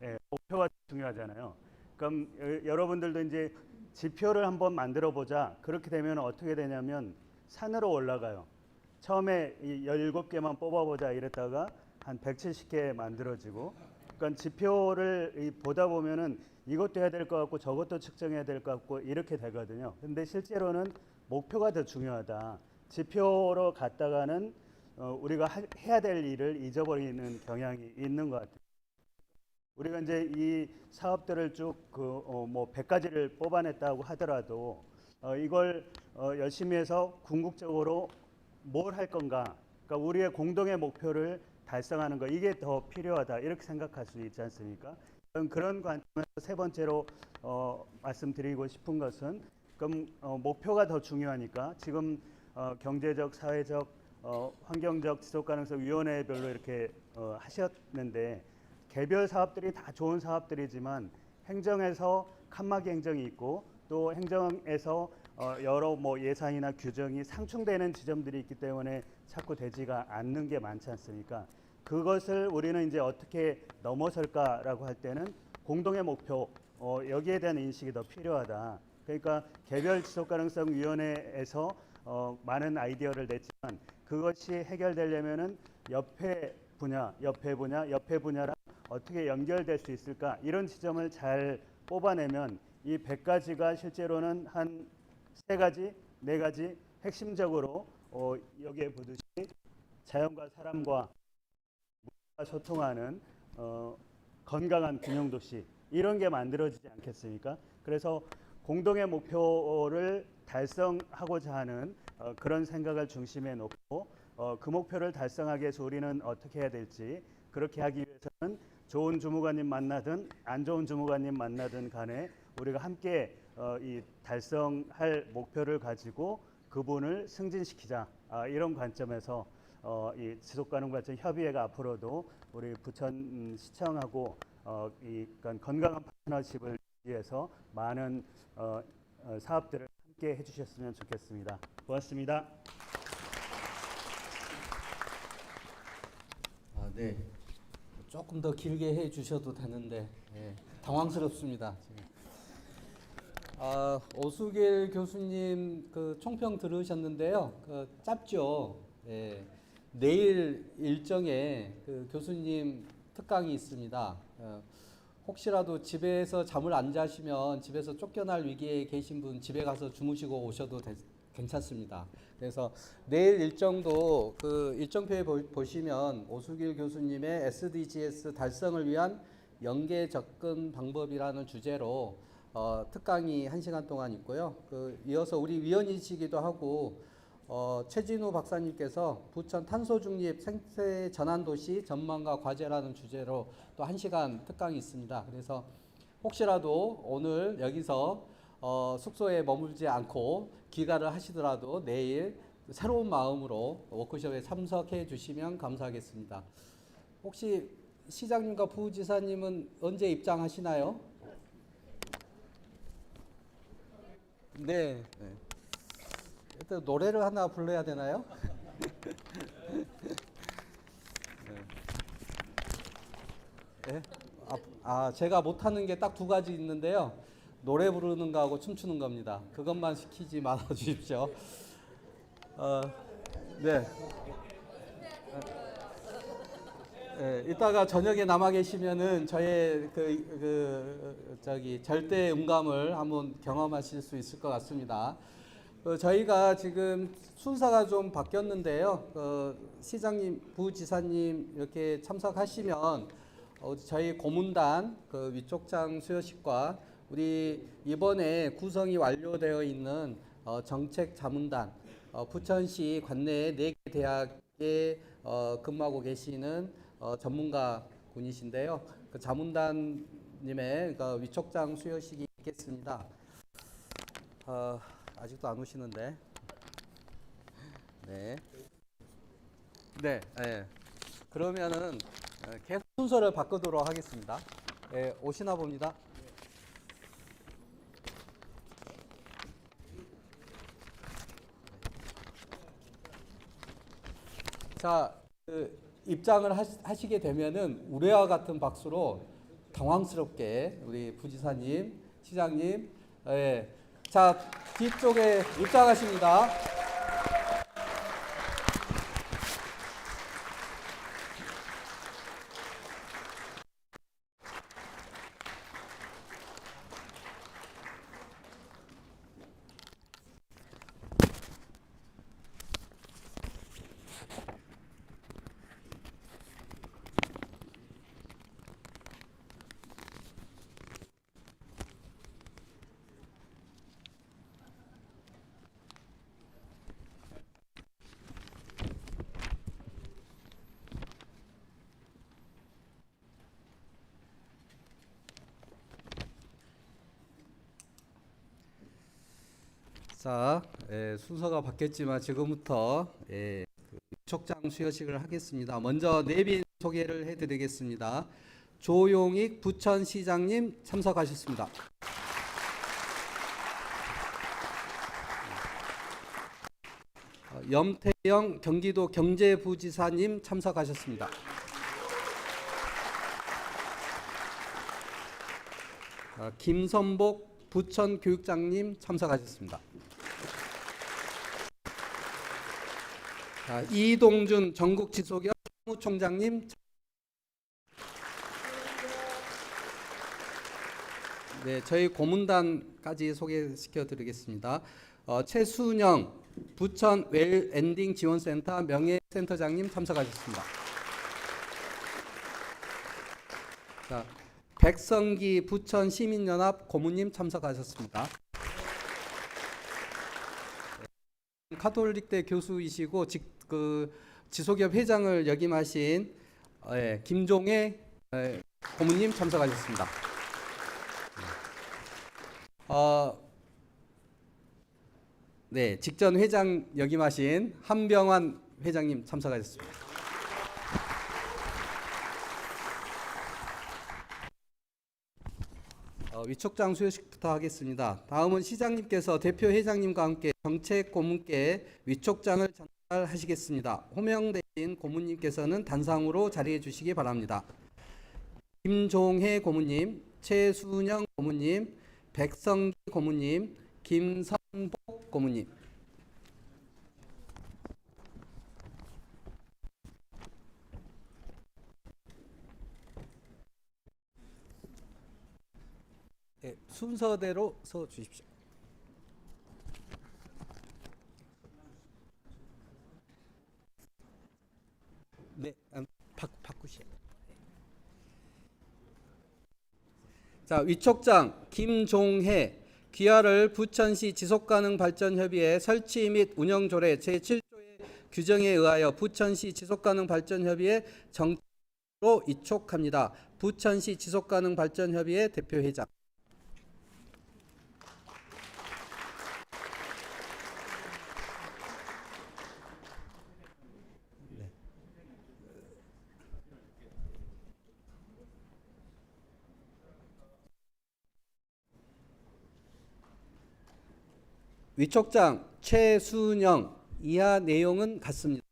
S7: 네, 목표가 중요하잖아요. 그럼 여러분들도 이제 지표를 한번 만들어 보자. 그렇게 되면 어떻게 되냐면 산으로 올라가요. 처음에 이 17개만 뽑아보자 이랬다가 한 170개 만들어지고, 그러니까 지표를 보다 보면은 이것도 해야 될 것 같고 저것도 측정해야 될 것 같고 이렇게 되거든요. 근데 실제로는 목표가 더 중요하다. 지표로 갔다가는 우리가 해야 될 일을 잊어버리는 경향이 있는 것 같아요. 우리가 이제 이 사업들을 쭉 100가지를 뽑아냈다고 하더라도 이걸 열심히 해서 궁극적으로 뭘 할 건가? 그러니까 우리의 공동의 목표를 달성하는 거, 이게 더 필요하다 이렇게 생각할 수 있지 않습니까? 그런 관점에서 3번째로 말씀드리고 싶은 것은 그럼 목표가 더 중요하니까 지금 경제적, 사회적, 환경적 지속가능성 위원회별로 이렇게 하셨는데 개별 사업들이 다 좋은 사업들이지만 행정에서 칸막이 행정이 있고 또 행정에서 여러 예산이나 규정이 상충되는 지점들이 있기 때문에 자꾸 되지가 않는 게 많지 않습니까? 그것을 우리는 이제 어떻게 넘어설까라고 할 때는 공동의 목표, 여기에 대한 인식이 더 필요하다. 그러니까 개별 지속가능성 위원회에서 많은 아이디어를 냈지만 그것이 해결되려면은 옆에 분야랑 어떻게 연결될 수 있을까? 이런 지점을 잘 뽑아내면 이 100가지가 실제로는 한 3가지, 4가지 핵심적으로 여기에 보듯이 자연과 사람과 소통하는 건강한 균형도시 이런 게 만들어지지 않겠습니까? 그래서 공동의 목표를 달성하고자 하는 그런 생각을 중심에 놓고 그 목표를 달성하기 위해서 우리는 어떻게 해야 될지, 그렇게 하기 위해서는 좋은 주무관님 만나든 안 좋은 주무관님 만나든 간에 우리가 함께 이 달성할 목표를 가지고 그분을 승진시키자, 이런 관점에서 이 지속가능발전 협의회가 앞으로도 우리 부천시청하고 이 건강한 파트너십을 위해서 많은 사업들을 함께 해주셨으면 좋겠습니다. 고맙습니다.
S1: 네. 조금 더 길게 해 주셔도 되는데 당황스럽습니다. 지금. 오수길 교수님 그 총평 들으셨는데요. 짧죠. 내일 일정에 그 교수님 특강이 있습니다. 혹시라도 집에서 잠을 안 자시면 집에서 쫓겨날 위기에 계신 분 집에 가서 주무시고 오셔도 괜찮습니다. 그래서 내일 일정도 그 일정표에 보시면 오수길 교수님의 SDGs 달성을 위한 연계 접근 방법이라는 주제로 특강이 1시간 동안 있고요. 이어서 우리 위원이시기도 하고 최진우 박사님께서 부천 탄소 중립 생태 전환 도시 전망과 과제라는 주제로 또 1시간 특강이 있습니다. 그래서 혹시라도 오늘 여기서 숙소에 머물지 않고 귀가를 하시더라도 내일 새로운 마음으로 워크숍에 참석해 주시면 감사하겠습니다. 혹시 시장님과 부지사님은 언제 입장하시나요? 네. 일단 노래를 하나 불러야 되나요? 네. 제가 못하는 게 딱 2가지 있는데요. 노래 부르는 거하고 춤추는 겁니다. 그것만 시키지 말아 주십시오. 네. 이따가 저녁에 남아 계시면은 저의 절대 음감을 한번 경험하실 수 있을 것 같습니다. 저희가 지금 순서가 좀 바뀌었는데요. 시장님, 부지사님 이렇게 참석하시면 저희 고문단 위촉장 수여식과 우리 이번에 구성이 완료되어 있는 정책자문단 부천시 관내 4개 대학에 근무하고 계시는 전문가 분이신데요. 그 자문단님의 위촉장 수여식이 있겠습니다. 아직도 안 오시는데. 네. 네. 네. 그러면은 계속 순서를 바꾸도록 하겠습니다. 네, 오시나 봅니다. 자, 입장을 하시게 되면은 우레와 같은 박수로 당황스럽게 우리 부지사님, 시장님, 자, 뒤쪽에 입장하십니다. 자, 순서가 바뀌었지만 지금부터 위촉장 수여식을 하겠습니다. 먼저 내빈 소개를 해드리겠습니다. 조용익 부천시장님 참석하셨습니다. 염태영 경기도 경제부지사님 참석하셨습니다. 김선복 부천교육장님 참석하셨습니다. 이동준 전국지소기업 사무총장님, 네, 저희 고문단까지 소개시켜 드리겠습니다. 최순영 부천 웰엔딩 지원센터 명예센터장님 참석하셨습니다. 자, 백성기 부천 시민연합 고문님 참석하셨습니다. 카톨릭대 교수이시고 지소기업 회장을 역임하신 김종애 고문님 참석하셨습니다. 네, 직전 회장 역임하신 한병환 회장님 참석하셨습니다. 위촉장 수여식부터 하겠습니다. 다음은 시장님께서 대표 회장님과 함께 정책 고문께 위촉장을 전달하시겠습니다. 호명되신 고문님께서는 단상으로 자리해 주시기 바랍니다. 김종혜 고문님, 최순영 고문님, 백성기 고문님, 김선복 고문님. 순서대로 서 주십시오. 네, 바꾸시죠. 자, 위촉장 김종혜 귀하를 부천시 지속가능발전협의회 설치 및 운영 조례 제7조의 규정에 의하여 부천시 지속가능발전협의회 정로 위촉합니다. 부천시 지속가능발전협의회 대표회장. 위촉장 최순영 이하 내용은 같습니다.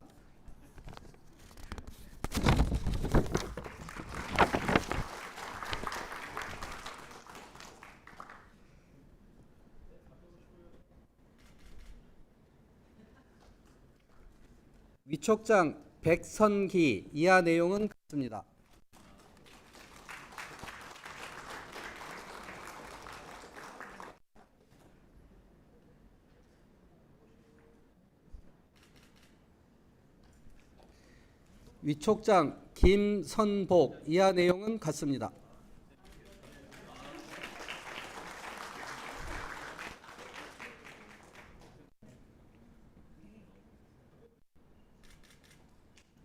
S1: 위촉장 백선기 이하 내용은 같습니다. 위촉장 김선복 이하 내용은 같습니다.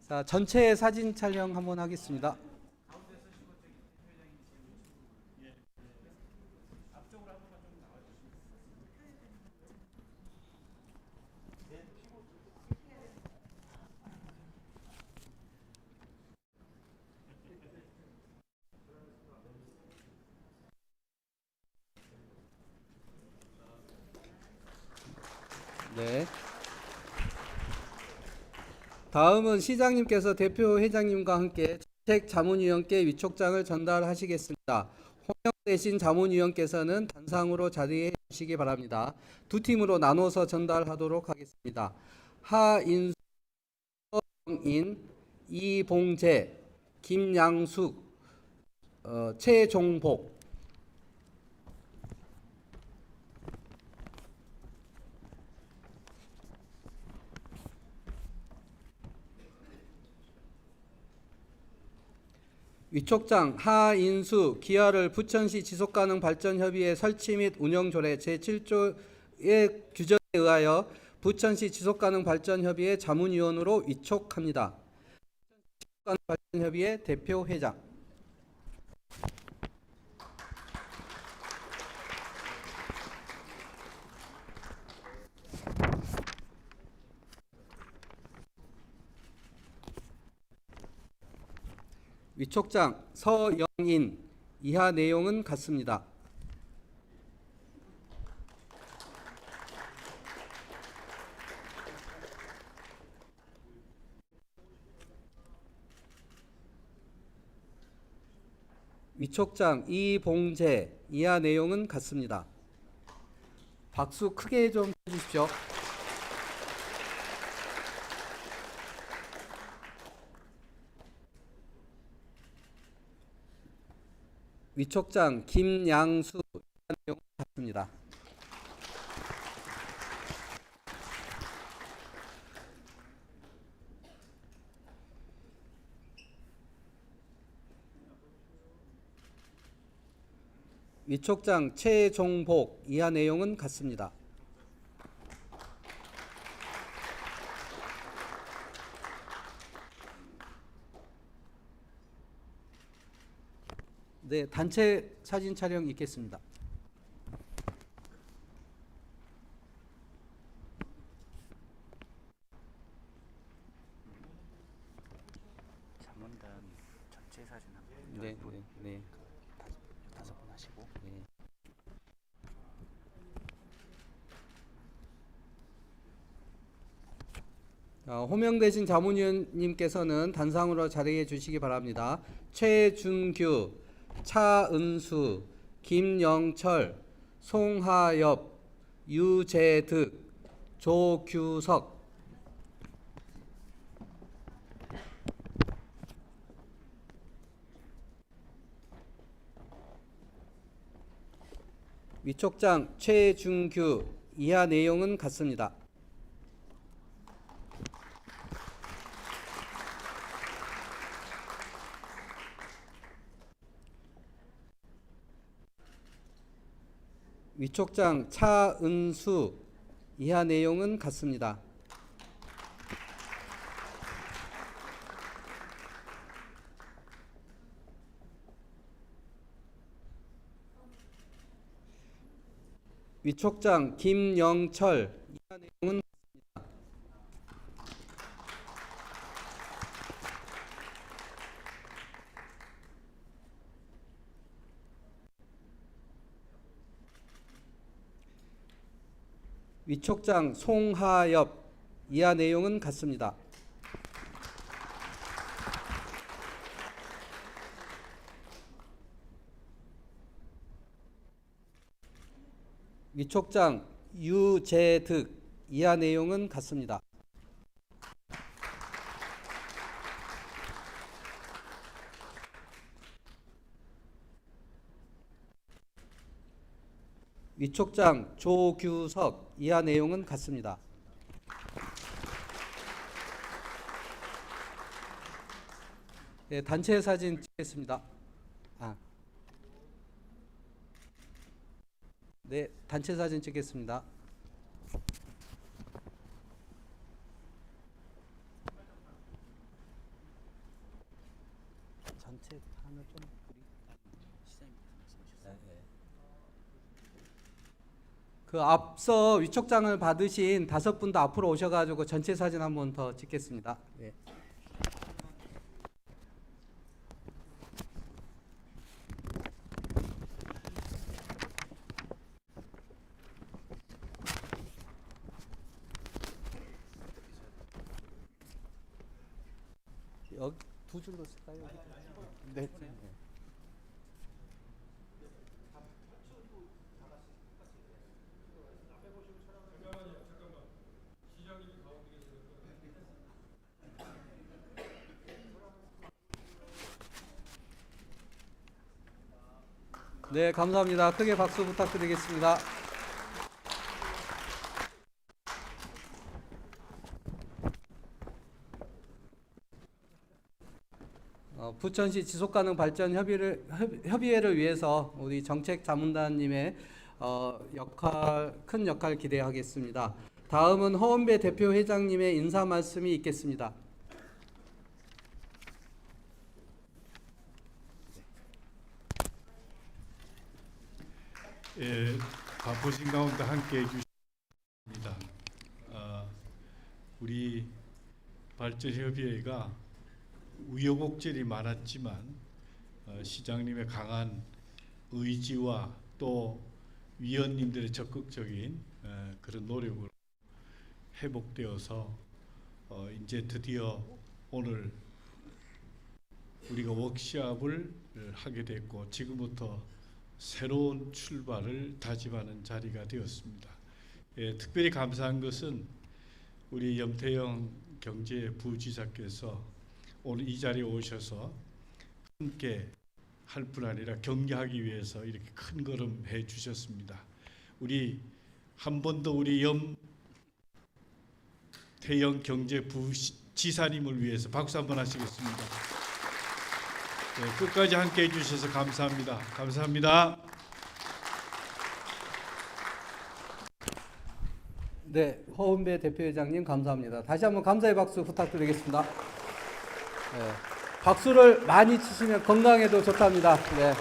S1: 자, 전체 사진 촬영 한번 하겠습니다. 네. 다음은 시장님께서 대표 회장님과 함께 정책자문위원께 위촉장을 전달하시겠습니다. 호명 대신 자문위원께서는 단상으로 자리해 주시기 바랍니다. 두 팀으로 나눠서 전달하도록 하겠습니다. 하인수, 이봉재, 김양숙, 최종복. 위촉장 하인수 귀하를 부천시 지속가능발전협의회 설치 및 운영조례 제7조의 규정에 의하여 부천시 지속가능발전협의회 자문위원으로 위촉합니다. 지속가능발전협의회 대표회장. 위촉장 서영인 이하 내용은 같습니다. 위촉장 이봉재 이하 내용은 같습니다. 박수 크게 좀 해주십시오. 위촉장 김양수 내용 같습니다. 위촉장 최종복 이하 내용은 같습니다. 네, 단체 사진 촬영 있겠습니다.
S8: 자문단 전체 사진 한번
S1: 네, 네.
S8: 다섯 번 하시고.
S1: 네. 호명되신 자문위원님께서는 단상으로 자리해 주시기 바랍니다. 최준규, 차은수, 김영철, 송하엽, 유재득, 조규석. 위촉장 최준규 이하 내용은 같습니다. 위촉장 차은수 이하 내용은 같습니다. 위촉장 김영철 이하 내용은 같습니다. 위촉장 송하엽 이하 내용은 같습니다. 위촉장 유재득 이하 내용은 같습니다. 위촉장 조규석 이하 내용은 같습니다. 네, 단체 사진 찍겠습니다. 네, 단체 사진 찍겠습니다. 전체 하나 좀 그 앞서 위촉장을 받으신 5분 더 앞으로 오셔가지고 전체 사진 한 번 더 찍겠습니다. 네. 여기 2줄로 쓸까요? 네. 네, 감사합니다. 크게 박수 부탁드리겠습니다. 부천시 지속가능 발전 협의회를 위해서 우리 정책자문단님의 큰 역할 기대하겠습니다. 다음은 허원배 대표 회장님의 인사 말씀이 있겠습니다.
S9: 예, 바쁘신 가운데 함께해 주십니다. 우리 발전협의회가 우여곡절이 많았지만 시장님의 강한 의지와 또 위원님들의 적극적인 그런 노력으로 회복되어서 이제 드디어 오늘 우리가 워크숍을 하게 됐고 지금부터 새로운 출발을 다짐하는 자리가 되었습니다. 특별히 감사한 것은 우리 염태영 경제부지사께서 오늘 이 자리에 오셔서 함께 할 뿐 아니라 격려하기 위해서 이렇게 큰 걸음 해 주셨습니다. 우리 한 번 더 우리 염태영 경제부지사님을 위해서 박수 한번 하시겠습니다. 네, 끝까지 함께 해주셔서 감사합니다. 감사합니다.
S1: 네, 허은배 대표회장님 감사합니다. 다시 한번 감사의 박수 부탁드리겠습니다. 네, 박수를 많이 치시면 건강에도 좋답니다. 네.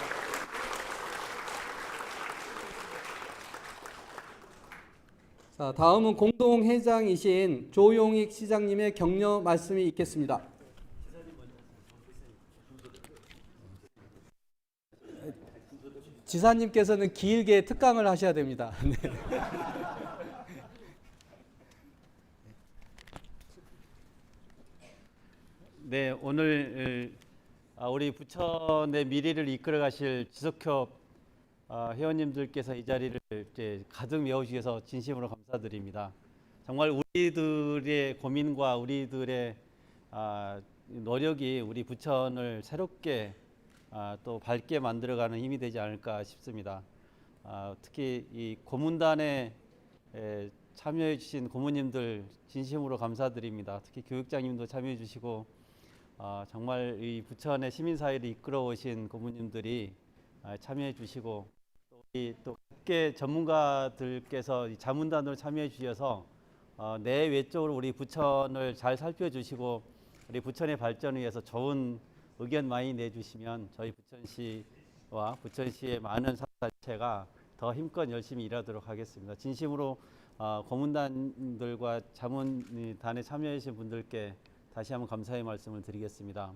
S1: 자, 다음은 공동회장이신 조용익 시장님의 격려 말씀이 있겠습니다. 지사님께서는 길게 특강을 하셔야 됩니다. 네.
S10: 네, 오늘 우리 부천의 미래를 이끌어 가실 지속협 회원님들께서 이 자리를 이제 가득 메워주셔서 진심으로 감사드립니다. 정말 우리들의 고민과 우리들의 노력이 우리 부천을 새롭게 또 밝게 만들어가는 힘이 되지 않을까 싶습니다. 특히 이 고문단에 참여해 주신 고모님들 진심으로 감사드립니다. 특히 교육장님도 참여해 주시고 정말 이 부천의 시민사회를 이끌어 오신 고모님들이 참여해 주시고 또 학계 전문가들께서 이 자문단으로 참여해 주셔서 내외적으로 우리 부천을 잘 살펴주시고 우리 부천의 발전을 위해서 좋은 의견 많이 내주시면 저희 부천시와 부천시의 많은 사업단체가 더 힘껏 열심히 일하도록 하겠습니다. 진심으로 고문단들과 자문단에 참여해 주신 분들께 다시 한번 감사의 말씀을 드리겠습니다.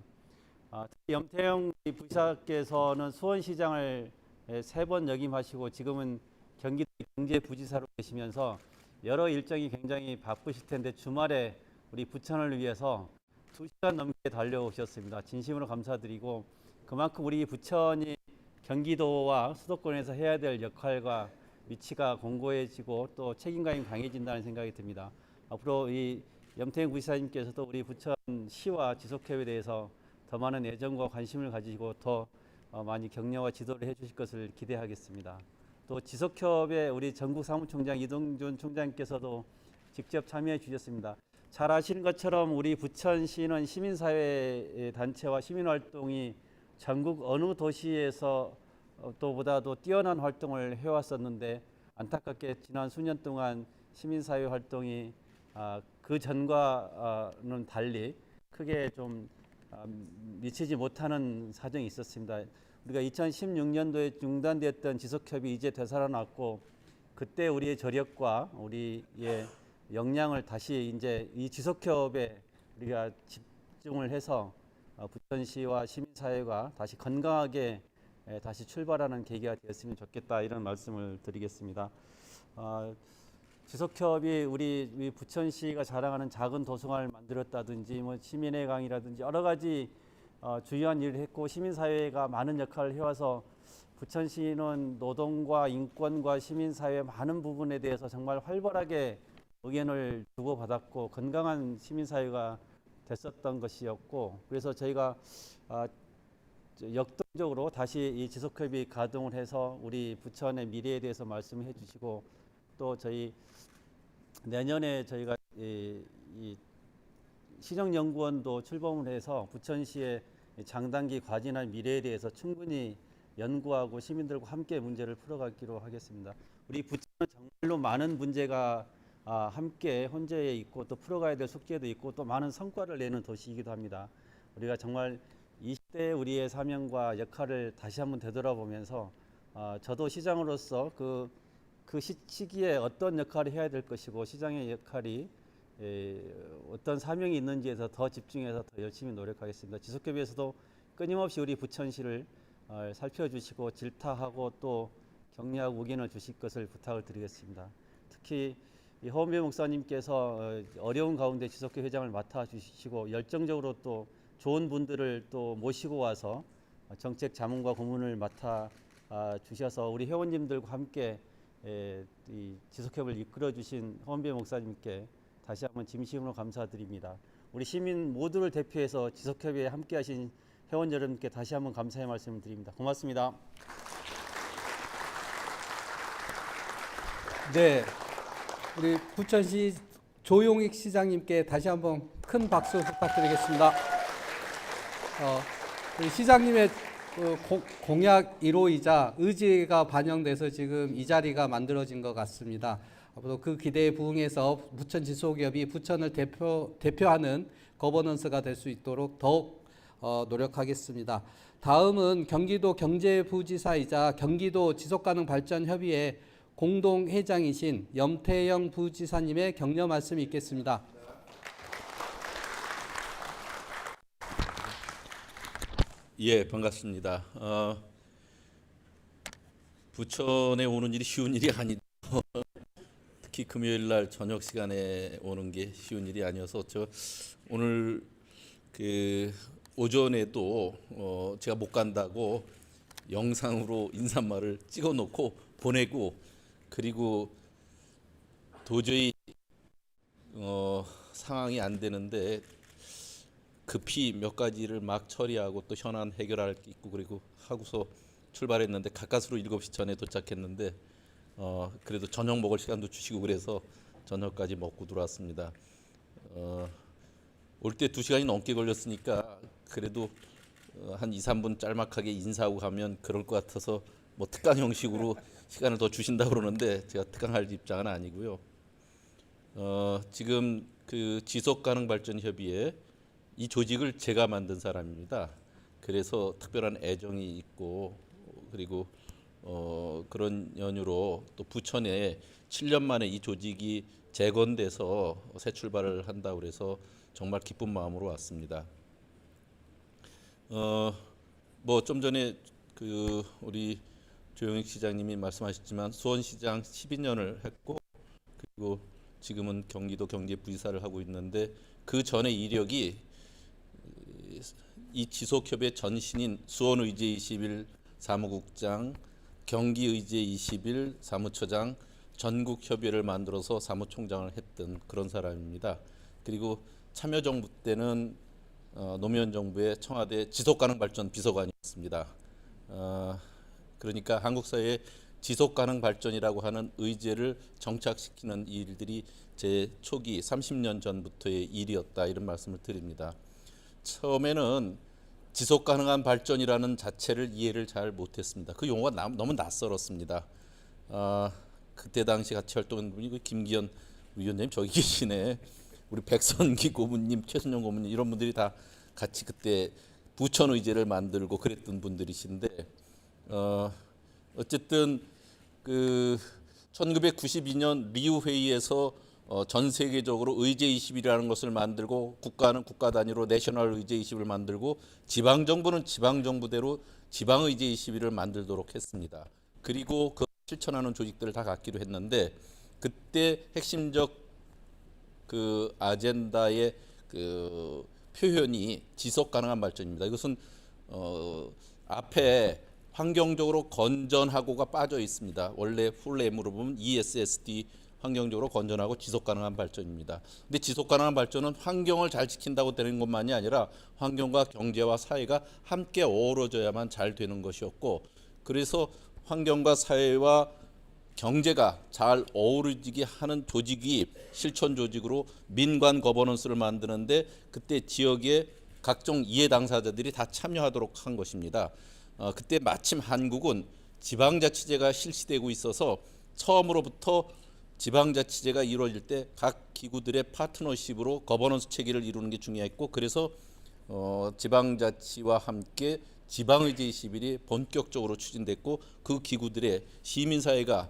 S10: 특히 염태영 부시장께서는 수원시장을 3번 역임하시고 지금은 경기도 경제부지사로 계시면서 여러 일정이 굉장히 바쁘실 텐데 주말에 우리 부천을 위해서 2시간 넘게 달려오셨습니다. 진심으로 감사드리고 그만큼 우리 부천이 경기도와 수도권에서 해야 될 역할과 위치가 공고해지고 또 책임감이 강해진다는 생각이 듭니다. 앞으로 이 염태영 부시장님께서도 우리 부천시와 지속협에 대해서 더 많은 애정과 관심을 가지고 더 많이 격려와 지도를 해주실 것을 기대하겠습니다. 또 지속협의 우리 전국 사무총장 이동준 총장님께서도 직접 참여해 주셨습니다. 잘 아시는 것처럼 우리 부천시는 시민사회 단체와 시민활동이 전국 어느 도시에서 또보다도 뛰어난 활동을 해왔었는데 안타깝게 지난 수년 동안 시민사회 활동이 그 전과는 달리 크게 좀 미치지 못하는 사정이 있었습니다. 우리가 2016년도에 중단되었던 지속협이 이제 되살아났고 그때 우리의 저력과 우리의 역량을 다시 이제 이 지속협에 우리가 집중을 해서 부천시와 시민사회가 다시 건강하게 다시 출발하는 계기가 되었으면 좋겠다 이런 말씀을 드리겠습니다. 지속협이 우리 부천시가 자랑하는 작은 도서관을 만들었다든지 뭐 시민의 강이라든지 여러 가지 중요한 일을 했고 시민사회가 많은 역할을 해와서 부천시는 노동과 인권과 시민사회 많은 부분에 대해서 정말 활발하게 의견을 주고받았고 건강한 시민사회가 됐었던 것이었고 그래서 저희가 역동적으로 다시 이 지속협이 가동을 해서 우리 부천의 미래에 대해서 말씀해 주시고 또 저희 내년에 저희가 이 시정연구원도 출범을 해서 부천시의 장단기 과제나 미래에 대해서 충분히 연구하고 시민들과 함께 문제를 풀어가기로 하겠습니다. 우리 부천은 정말로 많은 문제가 함께 혼재해 있고 또 풀어가야 될 숙제도 있고 또 많은 성과를 내는 도시이기도 합니다. 우리가 정말 20대 우리의 사명과 역할을 다시 한번 되돌아보면서 저도 시장으로서 그 시기에 어떤 역할을 해야 될 것이고 시장의 역할이 어떤 사명이 있는지에서 더 집중해서 더 열심히 노력하겠습니다. 지속협에서도 끊임없이 우리 부천시를 살펴주시고 질타하고 또 격려하고 의견을 주실 것을 부탁을 드리겠습니다. 특히 이 허은배 목사님께서 어려운 가운데 지속협 회장을 맡아주시고 열정적으로 또 좋은 분들을 또 모시고 와서 정책 자문과 고문을 맡아 주셔서 우리 회원님들과 함께 이 지속협을 이끌어 주신 허은배 목사님께 다시 한번 진심으로 감사드립니다. 우리 시민 모두를 대표해서 지속협에 함께하신 회원 여러분께 다시 한번 감사의 말씀을 드립니다. 고맙습니다.
S1: 네, 우리 부천시 조용익 시장님께 다시 한번 큰 박수 부탁드리겠습니다. 우리 시장님의 공약 1호이자 의지가 반영돼서 지금 이 자리가 만들어진 것 같습니다. 앞으로 그 기대에 부응해서 부천 지속협이 부천을 대표하는 거버넌스가 될 수 있도록 더욱 노력하겠습니다. 다음은 경기도 경제부지사이자 경기도 지속가능발전협의회 공동회장이신 염태영 부지사님의 격려 말씀이 있겠습니다.
S11: 예, 반갑습니다. 부천에 오는 일이 쉬운 일이 아니다. 특히 금요일 날 저녁 시간에 오는 게 쉬운 일이 아니어서 저 오늘 그 오전에도 제가 못 간다고 영상으로 인사말을 찍어놓고 보내고 그리고 도저히 상황이 안 되는데 급히 몇 가지를 막 처리하고 또 현안 해결할 게 있고 그리고 하고서 출발했는데 가까스로 7시 전에 도착했는데 그래도 저녁 먹을 시간도 주시고 그래서 저녁까지 먹고 들어왔습니다. 올 때 2시간이 넘게 걸렸으니까 그래도 한 2, 3분 짤막하게 인사하고 가면 그럴 것 같아서 뭐 특강 형식으로 시간을 더 주신다 그러는데 제가 특강할 입장은 아니고요. 지금 그 지속가능발전협의회 이 조직을 제가 만든 사람입니다. 그래서 특별한 애정이 있고 그리고 그런 연유로 또 부천에 7년 만에 이 조직이 재건돼서 새 출발을 한다고 그래서 정말 기쁜 마음으로 왔습니다. 뭐 좀 전에 그 우리 조영익 시장님이 말씀하셨지만 수원시장 12년을 했고 그리고 지금은 경기도 경제부지사를 하고 있는데 그 전의 이력이 이 지속협의 전신인 수원의제 21 사무국장, 경기의제 21 사무처장, 전국협의회를 만들어서 사무총장을 했던 그런 사람입니다. 그리고 참여정부 때는 노무현 정부의 청와대 지속가능발전 비서관이었습니다. 그러니까 한국 사회에 지속가능발전이라고 하는 의제를 정착시키는 일들이 제 초기 30년 전부터의 일이었다 이런 말씀을 드립니다. 처음에는 지속가능한 발전이라는 자체를 이해를 잘 못했습니다. 그 용어가 너무 낯설었습니다. 그때 당시 같이 활동한 분이 김기현 위원장님 저기 계시네. 우리 백선기 고문님, 최순영 고문님 이런 분들이 다 같이 그때 부천 의제를 만들고 그랬던 분들이신데 어쨌든 그 1992년 리우 회의에서 전 세계적으로 의제 20이라는 것을 만들고 국가는 국가 단위로 내셔널 의제 20을 만들고 지방 정부는 지방 정부대로 지방 의제 21을 만들도록 했습니다. 그리고 그 실천하는 조직들을 다 갖기로 했는데 그때 핵심적 그 아젠다의 그 표현이 지속 가능한 발전입니다. 이것은 앞에 환경적으로 건전하고가 빠져 있습니다. 원래 풀네임으로 보면 ESSD 환경적으로 건전하고 지속 가능한 발전입니다. 근데 지속 가능한 발전은 환경을 잘 지킨다고 되는 것만이 아니라 환경과 경제와 사회가 함께 어우러져야만 잘 되는 것이었고 그래서 환경과 사회와 경제가 잘 어우러지게 하는 조직이 실천 조직으로 민관 거버넌스를 만드는데 그때 지역의 각종 이해 당사자들이 다 참여하도록 한 것입니다. 그때 마침 한국은 지방자치제가 실시되고 있어서 처음으로부터 지방자치제가 이루어질 때 각 기구들의 파트너십으로 거버넌스 체계를 이루는 게 중요했고 그래서 지방자치와 함께 지방의제 21이 본격적으로 추진됐고 그 기구들의 시민사회가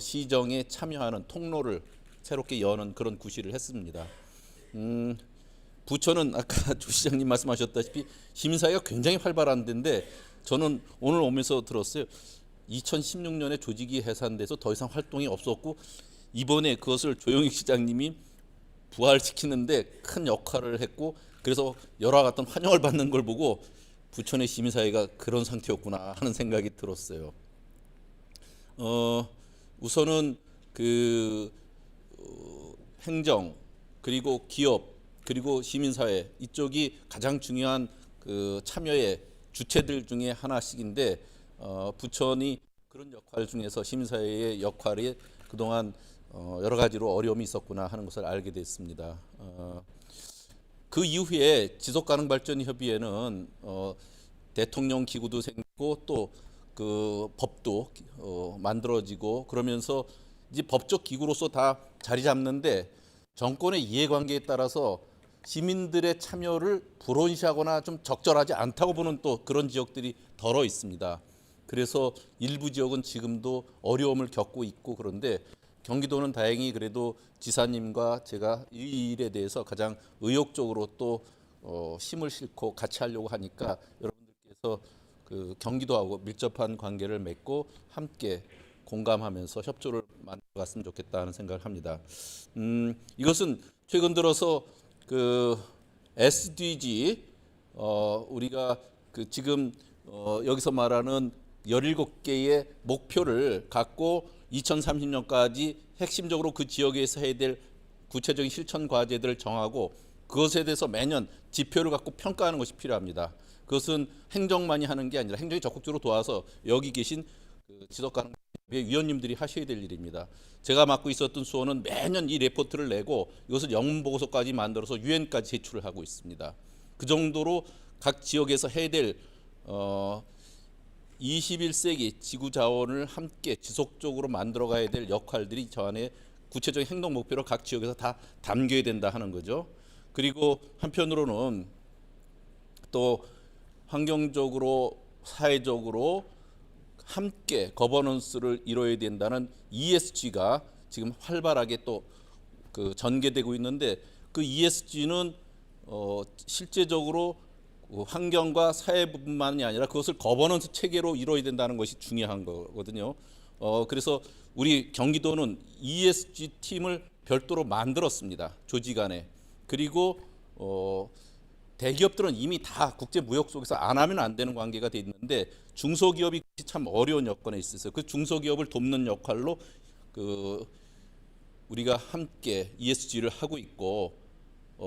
S11: 시정에 참여하는 통로를 새롭게 여는 그런 구실을 했습니다. 부천은 아까 조 시장님 말씀하셨다시피 시민사회가 굉장히 활발한 데인데 저는 오늘 오면서 들었어요. 2016년에 조직이 해산돼서 더 이상 활동이 없었고 이번에 그것을 조영익 시장님이 부활시키는데 큰 역할을 했고 그래서 여러 같은 환영을 받는 걸 보고 부천의 시민사회가 그런 상태였구나 하는 생각이 들었어요. 우선은 그 행정 그리고 기업 그리고 시민사회 이쪽이 가장 중요한 그 참여의 주체들 중에 하나씩인데 부천이 그런 역할 중에서 시민사회의 역할이 그동안 여러 가지로 어려움이 있었구나 하는 것을 알게 됐습니다. 그 이후에 지속가능발전협의회는 대통령 기구도 생기고 또 그 법도 만들어지고 그러면서 이제 법적 기구로서 다 자리 잡는데 정권의 이해관계에 따라서 시민들의 참여를 불온시하거나 좀 적절하지 않다고 보는 또 그런 지역들이 덜어 있습니다. 그래서 일부 지역은 지금도 어려움을 겪고 있고 그런데 경기도는 다행히 그래도 지사님과 제가 이 일에 대해서 가장 의욕적으로 또 힘을 싣고 같이 하려고 하니까 여러분들께서 그 경기도하고 밀접한 관계를 맺고 함께 공감하면서 협조를 만들어갔으면 좋겠다 하는 생각을 합니다. 이것은 최근 들어서 그 SDG 우리가 그 지금 여기서 말하는 17개의 목표를 갖고 2030년까지 핵심적으로 그 지역에서 해야 될 구체적인 실천 과제들을 정하고 그것에 대해서 매년 지표를 갖고 평가하는 것이 필요합니다. 그것은 행정만이 하는 게 아니라 행정이 적극적으로 도와서 여기 계신 그 지속가능의 위원님들이 하셔야 될 일입니다. 제가 맡고 있었던 수원은 매년 이 레포트를 내고 이것을 영문 보고서까지 만들어서 유엔까지 제출을 하고 있습니다. 그 정도로 각 지역에서 해야 될 21세기 지구 자원을 함께 지속적으로 만들어가야 될 역할들이 저 안에 구체적인 행동 목표로 각 지역에서 다 담겨야 된다 하는 거죠. 그리고 한편으로는 또 환경적으로 사회적으로 함께 거버넌스를 이뤄야 된다는 ESG가 지금 활발하게 또 그 전개되고 있는데 그 ESG는 실제적으로 환경과 사회뿐만이 아니라 그것을 거버넌스 체계로 이루어야 된다는 것이 중요한 거거든요. 그래서 우리 경기도는 ESG 팀을 별도로 만들었습니다. 조직 안에. 그리고 대기업들은 이미 다 국제무역 속에서 안 하면 안 되는 관계가 돼 있는데 중소기업이 참 어려운 여건에 있어서 그 중소기업을 돕는 역할로 우리가 함께 ESG를 하고 있고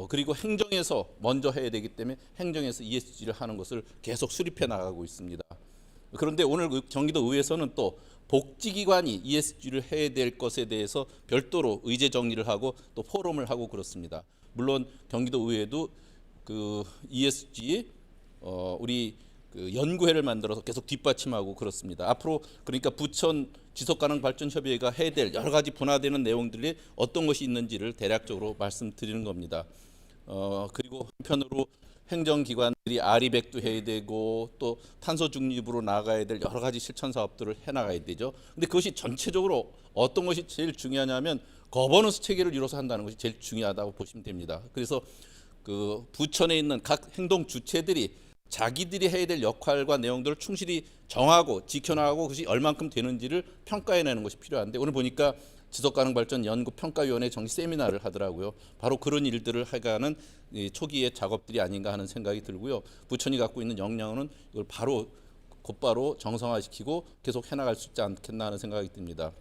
S11: 그리고 행정에서 먼저 해야 되기 때문에 행정에서 ESG를 하는 것을 계속 수립해 나가고 있습니다. 그런데 오늘 경기도 의회에서는 또 복지기관이 ESG를 해야 될 것에 대해서 별도로 의제 정리를 하고 또 포럼을 하고 그렇습니다. 물론 경기도 의회도 그 ESG 우리 그 연구회를 만들어서 계속 뒷받침하고 그렇습니다. 앞으로 그러니까 부천 지속가능발전협의회가 해야 될 여러 가지 분화되는 내용들이 어떤 것이 있는지를 대략적으로 말씀드리는 겁니다. 그리고 한편으로 행정기관들이 아리백도 해야 되고 또 탄소 중립으로 나가야 될 여러 가지 실천 사업들을 해나가야 되죠. 근데 그것이 전체적으로 어떤 것이 제일 중요하냐면 거버넌스 체계를 이뤄서 한다는 것이 제일 중요하다고 보시면 됩니다. 그래서 그 부천에 있는 각 행동 주체들이 자기들이 해야 될 역할과 내용들을 충실히 정하고 지켜나가고 그것이 얼만큼 되는지를 평가해내는 것이 필요한데 오늘 보니까 지속가능발전연구평가위원회 정기 세미나를 하더라고요. 바로 그런 일들을 해가는 초기의 작업들이 아닌가 하는 생각이 들고요. 부천이 갖고 있는 역량은 이걸 곧바로 정상화시키고 계속 해나갈 수 있지 않겠나 하는 생각이 듭니다.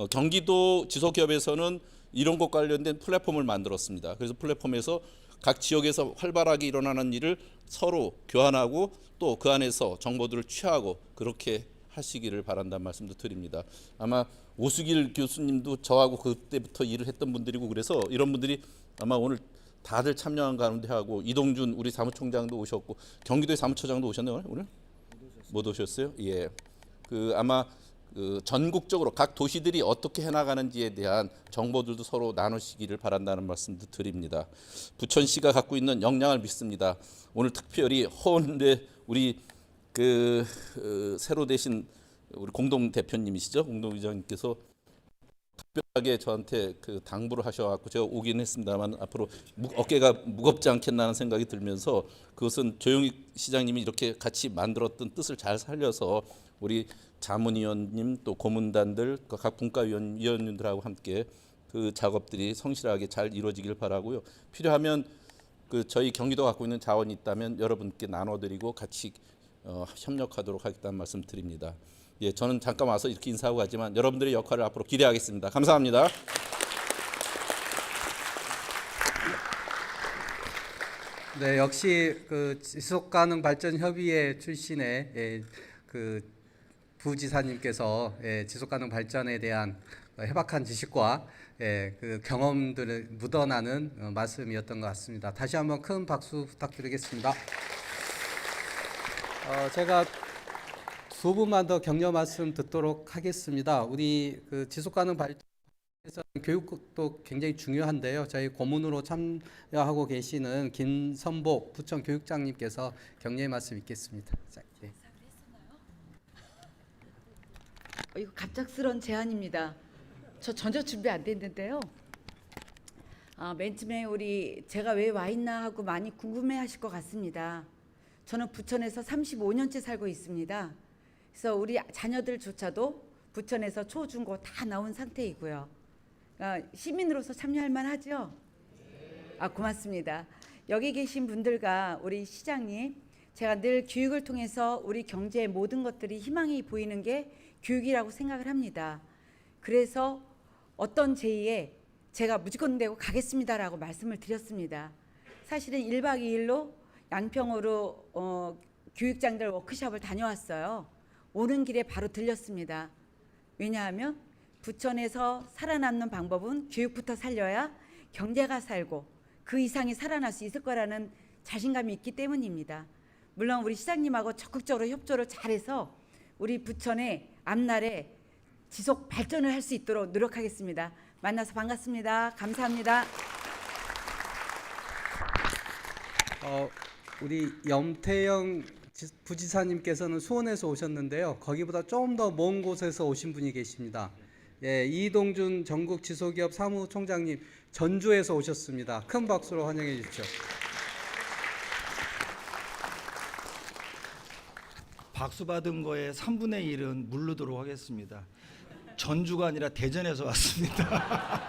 S11: 경기도 지속협에서는 이런 것 관련된 플랫폼을 만들었습니다. 그래서 플랫폼에서 각 지역에서 활발하게 일어나는 일을 서로 교환하고 또 그 안에서 정보들을 취하고 그렇게 하시기를 바란다는 말씀도 드립니다. 아마 오수길 교수님도 저하고 그때부터 일을 했던 분들이고 그래서 이런 분들이 아마 오늘 다들 참여한 가운데 하고 이동준 우리 사무총장도 오셨고 경기도의 사무처장도 오셨네요. 오늘 못 오셨어요? 예. 그 아마 그 전국적으로 각 도시들이 어떻게 해나가는지에 대한 정보들도 서로 나누시기를 바란다는 말씀도 드립니다. 부천시가 갖고 있는 역량을 믿습니다. 오늘 특별히 허은대 우리 새로 되신 우리 공동 대표님이시죠, 공동의장님께서 특별하게 저한테 그 당부를 하셔갖고 제가 오긴 했습니다만 앞으로 어깨가 무겁지 않겠나 하는 생각이 들면서 그것은 조영익 시장님이 이렇게 같이 만들었던 뜻을 잘 살려서 우리 자문위원님 또 고문단들 각 분과위원님들하고 함께 그 작업들이 성실하게 잘 이루어지길 바라고요. 필요하면 그 저희 경기도가 갖고 있는 자원이 있다면 여러분께 나눠드리고 같이 협력하도록 하겠다는 말씀 드립니다. 예, 저는 잠깐 와서 이렇게 인사하고 가지만 여러분들의 역할을 앞으로 기대하겠습니다. 감사합니다.
S1: 네, 역시 그 지속가능발전협의회 출신의 그 부지사님께서 지속가능 발전에 대한 해박한 지식과 그 경험들을 묻어나는 말씀이었던 것 같습니다. 다시 한번 큰 박수 부탁드리겠습니다. 제가 두 분만 더 격려 말씀 듣도록 하겠습니다. 우리 그 지속가능 발전에서 교육도 굉장히 중요한데요. 저희 고문으로 참여하고 계시는 김선복 부천 교육장님께서 격려의 말씀 있겠습니다. 자, 예.
S12: 이거 갑작스런 제안입니다. 저 전혀 준비 안 됐는데요. 맨 처음에 제가 왜 와 있나 하고 많이 궁금해하실 것 같습니다. 저는 부천에서 35년째 살고 있습니다. 그래서 우리 자녀들조차도 부천에서 초, 중, 고 다 나온 상태이고요. 시민으로서 참여할 만하죠? 고맙습니다. 여기 계신 분들과 우리 시장님, 제가 늘 교육을 통해서 우리 경제의 모든 것들이 희망이 보이는 게 교육이라고 생각을 합니다. 그래서 어떤 제의에 제가 무조건 내고 가겠습니다라고 말씀을 드렸습니다. 사실은 1박 2일로 양평으로 교육장들 워크숍을 다녀왔어요. 오는 길에 바로 들렸습니다. 왜냐하면 부천에서 살아남는 방법은 교육부터 살려야 경제가 살고 그 이상이 살아날 수 있을 거라는 자신감이 있기 때문입니다. 물론 우리 시장님하고 적극적으로 협조를 잘해서 우리 부천의 앞날에 지속 발전을 할 수 있도록 노력하겠습니다. 만나서 반갑습니다. 감사합니다.
S1: 우리 염태영 부지사님께서는 수원에서 오셨는데요. 거기보다 좀 더 먼 곳에서 오신 분이 계십니다. 예, 이동준 전국 지소기업 사무총장님 전주에서 오셨습니다. 큰 박수로 환영해 주십시오.
S13: 박수 받은 거에 3분의 1은 물르도록 하겠습니다. 전주가 아니라 대전에서 왔습니다.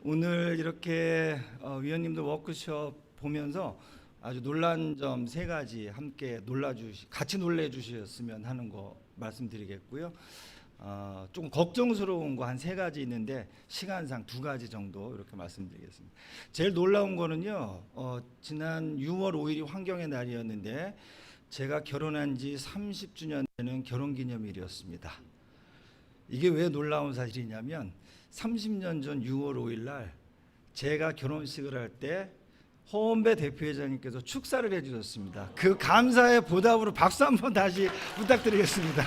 S13: 오늘 이렇게 위원님들 워크숍 보면서 아주 놀란 점 3가지 함께 같이 놀래주셨으면 하는 거 말씀드리겠고요. 좀 걱정스러운 거 한 3가지 있는데 시간상 2가지 정도 이렇게 말씀드리겠습니다. 제일 놀라운 거는요. 지난 6월 5일이 환경의 날이었는데 제가 결혼한 지 30주년 되는 결혼기념일이었습니다. 이게 왜 놀라운 사실이냐면 30년 전 6월 5일 날 제가 결혼식을 할 때 허원배 대표회장님께서 축사를 해주셨습니다. 그 감사의 보답으로 박수 한번 다시 부탁드리겠습니다.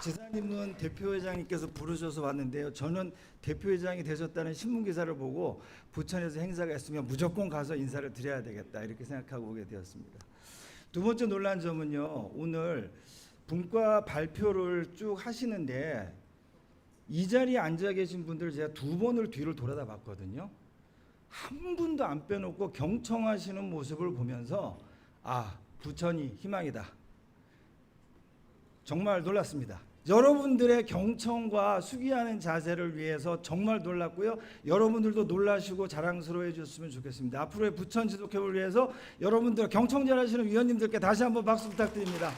S13: 지사님은 대표회장님께서 부르셔서 왔는데요. 저는 대표회장이 되셨다는 신문기사를 보고 부천에서 행사가 있으면 무조건 가서 인사를 드려야 되겠다 이렇게 생각하고 오게 되었습니다. 두 번째 놀란 점은요. 오늘 분과 발표를 쭉 하시는데 이 자리에 앉아 계신 분들 제가 2번을 뒤를 돌아다 봤거든요. 한 분도 안 빼놓고 경청하시는 모습을 보면서 부천이 희망이다. 정말 놀랐습니다. 여러분들의 경청과 수기하는 자세를 위해서 정말 놀랐고요. 여러분들도 놀라시고 자랑스러워해 주셨으면 좋겠습니다. 앞으로의 부천 지속협을 위해서 여러분들 경청 잘하시는 위원님들께 다시 한번 박수 부탁드립니다.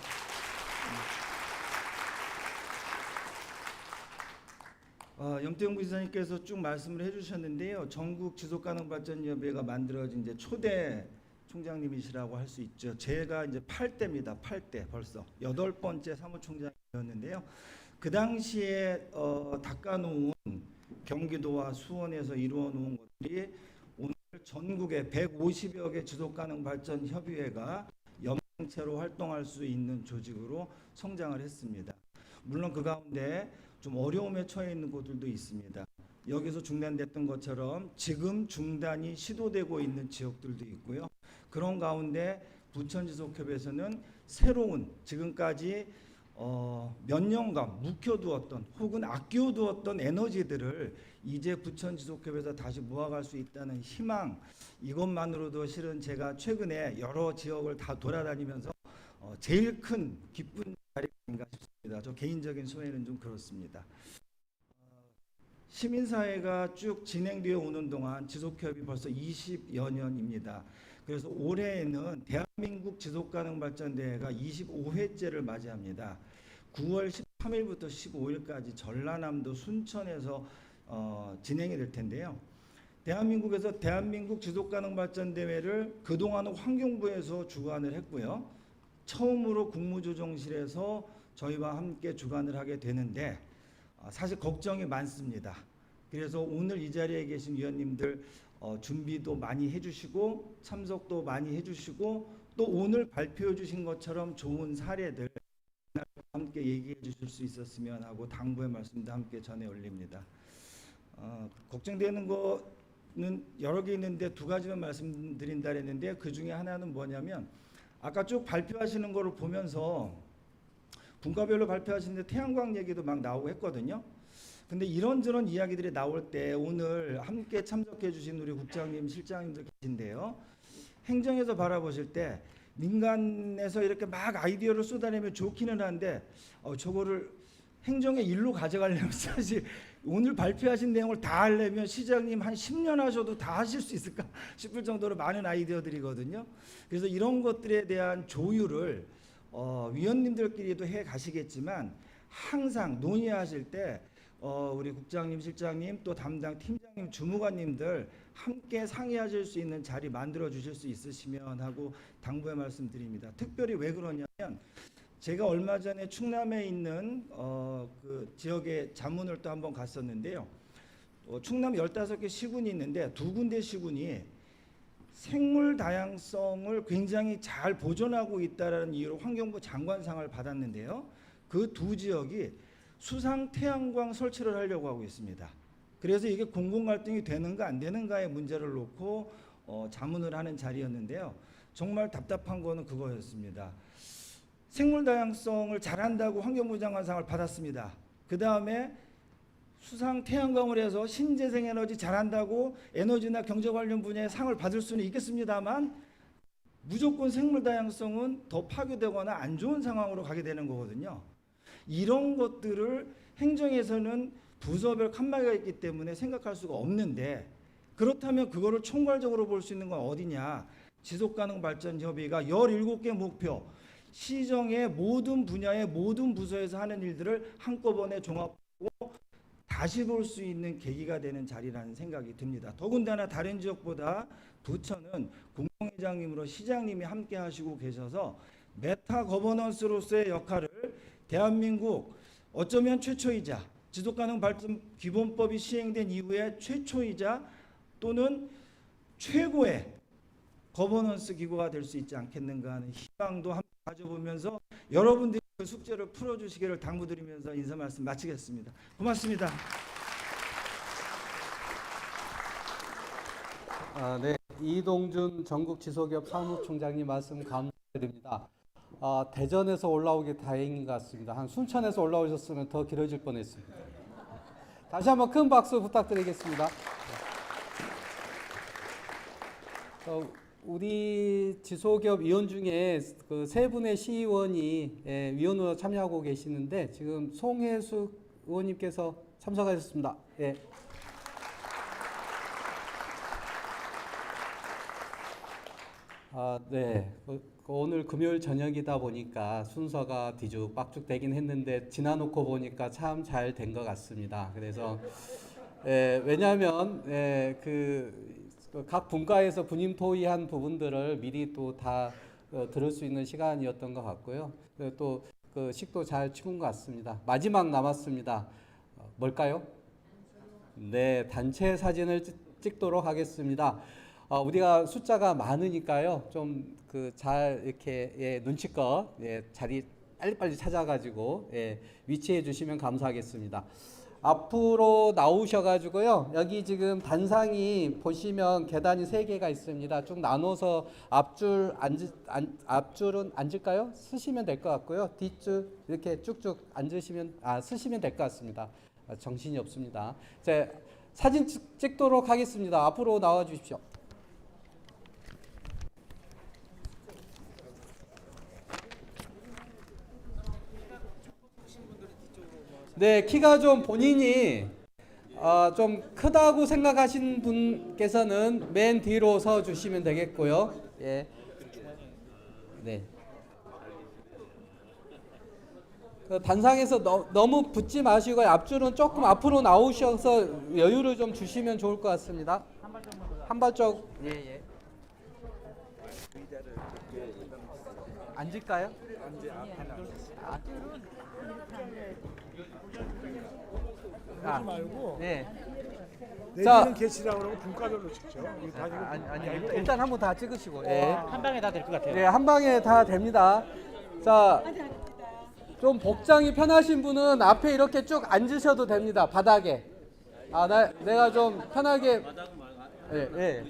S13: 염태영 부지사님께서 쭉 말씀을 해주셨는데요. 전국 지속가능발전협의회가 만들어진 이제 초대 총장님이시라고 할 수 있죠. 제가 이제 8대입니다. 8대 벌써 8번째 사무총장이었는데요. 그 당시에 닦아놓은 경기도와 수원에서 이루어놓은 것들이 오늘 전국에 150여 개 지속가능발전협의회가 연맹체로 활동할 수 있는 조직으로 성장을 했습니다. 물론 그 가운데 좀 어려움에 처해 있는 곳들도 있습니다. 여기서 중단됐던 것처럼 지금 중단이 시도되고 있는 지역들도 있고요. 그런 가운데 부천지속협에서는 새로운 지금까지 몇 년간 묵혀두었던 혹은 아껴두었던 에너지들을 이제 부천지속협에서 다시 모아갈 수 있다는 희망, 이것만으로도 실은 제가 최근에 여러 지역을 다 돌아다니면서 제일 큰 기쁜 자리가 아닌가 싶습니다. 저 개인적인 소회는 좀 그렇습니다. 시민사회가 쭉 진행되어 오는 동안 지속협이 벌써 20여 년입니다. 그래서 올해에는 대한민국 지속가능발전대회가 25회째를 맞이합니다. 9월 13일부터 15일까지 전라남도 순천에서 진행이 될 텐데요. 대한민국에서 대한민국 지속가능발전대회를 그동안은 환경부에서 주관을 했고요. 처음으로 국무조정실에서 저희와 함께 주관을 하게 되는데 사실 걱정이 많습니다. 그래서 오늘 이 자리에 계신 위원님들 준비도 많이 해주시고 참석도 많이 해주시고 또 오늘 발표해 주신 것처럼 좋은 사례들 함께 얘기해 주실 수 있었으면 하고 당부의 말씀도 함께 전해 올립니다. 걱정되는 거는 여러 개 있는데 2가지만 말씀드린다 했는데 그 중에 하나는 뭐냐면 아까 쭉 발표하시는 거를 보면서 분과별로 발표하시는데 태양광 얘기도 막 나오고 했거든요. 근데 이런저런 이야기들이 나올 때 오늘 함께 참석해 주신 우리 국장님, 실장님들 계신데요. 행정에서 바라보실 때 민간에서 이렇게 막 아이디어를 쏟아내면 좋기는 한데 저거를 행정의 일로 가져가려면 사실 오늘 발표하신 내용을 다 하려면 시장님 한 10년 하셔도 다 하실 수 있을까 싶을 정도로 많은 아이디어들이거든요. 그래서 이런 것들에 대한 조율을 위원님들끼리도 해 가시겠지만 항상 논의하실 때 우리 국장님, 실장님, 또 담당 팀장님, 주무관님들 함께 상의하실 수 있는 자리 만들어 주실 수 있으시면 하고 당부의 말씀드립니다. 특별히 왜 그러냐면 제가 얼마 전에 충남에 있는 그 지역에 자문을 또 한번 갔었는데요. 충남 15개 시군이 있는데 2군데 시군이 생물 다양성을 굉장히 잘 보존하고 있다라는 이유로 환경부 장관상을 받았는데요. 그 두 지역이 수상 태양광 설치를 하려고 하고 있습니다. 그래서 이게 공공 갈등이 되는가 안 되는가의 문제를 놓고 자문을 하는 자리였는데요. 정말 답답한 거는 그거였습니다. 생물 다양성을 잘한다고 환경부 장관상을 받았습니다. 그 다음에 수상 태양광을 해서 신재생 에너지 잘한다고 에너지나 경제 관련 분야에 상을 받을 수는 있겠습니다만 무조건 생물 다양성은 더 파괴되거나 안 좋은 상황으로 가게 되는 거거든요. 이런 것들을 행정에서는 부서별 칸막이가 있기 때문에 생각할 수가 없는데, 그렇다면 그거를 총괄적으로 볼 수 있는 건 어디냐. 지속가능발전협의가 17개 목표, 시정의 모든 분야의 모든 부서에서 하는 일들을 한꺼번에 종합하고 다시 볼 수 있는 계기가 되는 자리라는 생각이 듭니다. 더군다나 다른 지역보다 부처는 공동회장님으로 시장님이 함께 하시고 계셔서 메타 거버넌스로서의 역할을 대한민국 어쩌면 최초이자 지속가능발전 기본법이 시행된 이후에 최초이자 또는 최고의 거버넌스 기구가 될 수 있지 않겠는가 하는 희망도 함께 가져보면서 여러분들이 그 숙제를 풀어주시기를 당부드리면서 인사 말씀 마치겠습니다. 고맙습니다.
S1: 네, 이동준 전국지소기업 사무총장님 말씀 감사드립니다. 대전에서 올라오기 다행인 것 같습니다. 한 순천에서 올라오셨으면 더 길어질 뻔했습니다. 다시 한번 큰 박수 부탁드리겠습니다. 우리 지소기업 위원 중에 그 세 분의 시의원이 위원으로 참여하고 계시는데 지금 송혜숙 의원님께서 참석하셨습니다. 예. 네. 오늘 금요일 저녁이다 보니까 순서가 뒤죽박죽 되긴 했는데 지나놓고 보니까 참 잘 된 것 같습니다. 그래서 왜냐하면 각 분과에서 분임 토의한 부분들을 미리 또 다 들을 수 있는 시간이었던 것 같고요. 또 그 식도 잘 치운 것 같습니다. 마지막 남았습니다. 뭘까요? 네, 단체 사진을 찍도록 하겠습니다. 우리가 숫자가 많으니까요. 좀 잘 이렇게 눈치껏 자리 빨리빨리 찾아가지고 위치해 주시면 감사하겠습니다. 앞으로 나오셔가지고요. 여기 지금 단상이 보시면 계단이 3개가 있습니다. 쭉 나눠서 앞줄은 앉을까요? 쓰시면 될 것 같고요. 뒷줄 이렇게 쭉쭉 앉으시면 쓰시면 될 것 같습니다. 정신이 없습니다. 자, 사진 찍도록 하겠습니다. 앞으로 나와 주십시오. 네, 키가 좀 본인이 좀 크다고 생각하신 분께서는 맨 뒤로 서 주시면 되겠고요. 예. 네. 단상에서 너무 붙지 마시고 앞줄은 조금 앞으로 나오셔서 여유를 좀 주시면 좋을 것 같습니다. 한 발짝. 예. 앉을까요?
S14: 하지 말고
S1: 네.
S14: 내지는 계시라고 그러고 분과별로 찍죠.
S1: 일단 한번 다 찍으시고. 예.
S8: 한 방에 다 될 것 같아요.
S1: 네, 한 방에 다 됩니다. 자, 좀 복장이 편하신 분은 앞에 이렇게 쭉 앉으셔도 됩니다. 바닥에. 내가 좀 편하게. 네.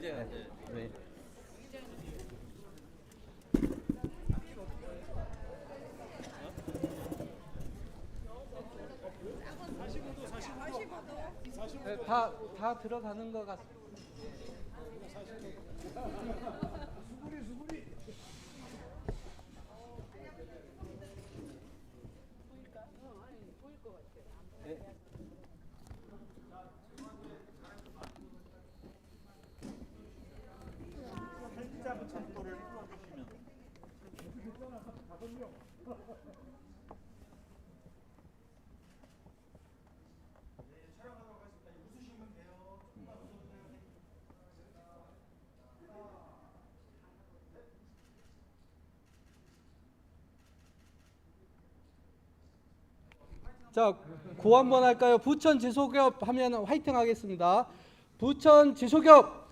S1: 다 들어가는 것 같습니다. 자, 고 한번 할까요? 부천 지소기업 하면 화이팅 하겠습니다. 부천 지소기업!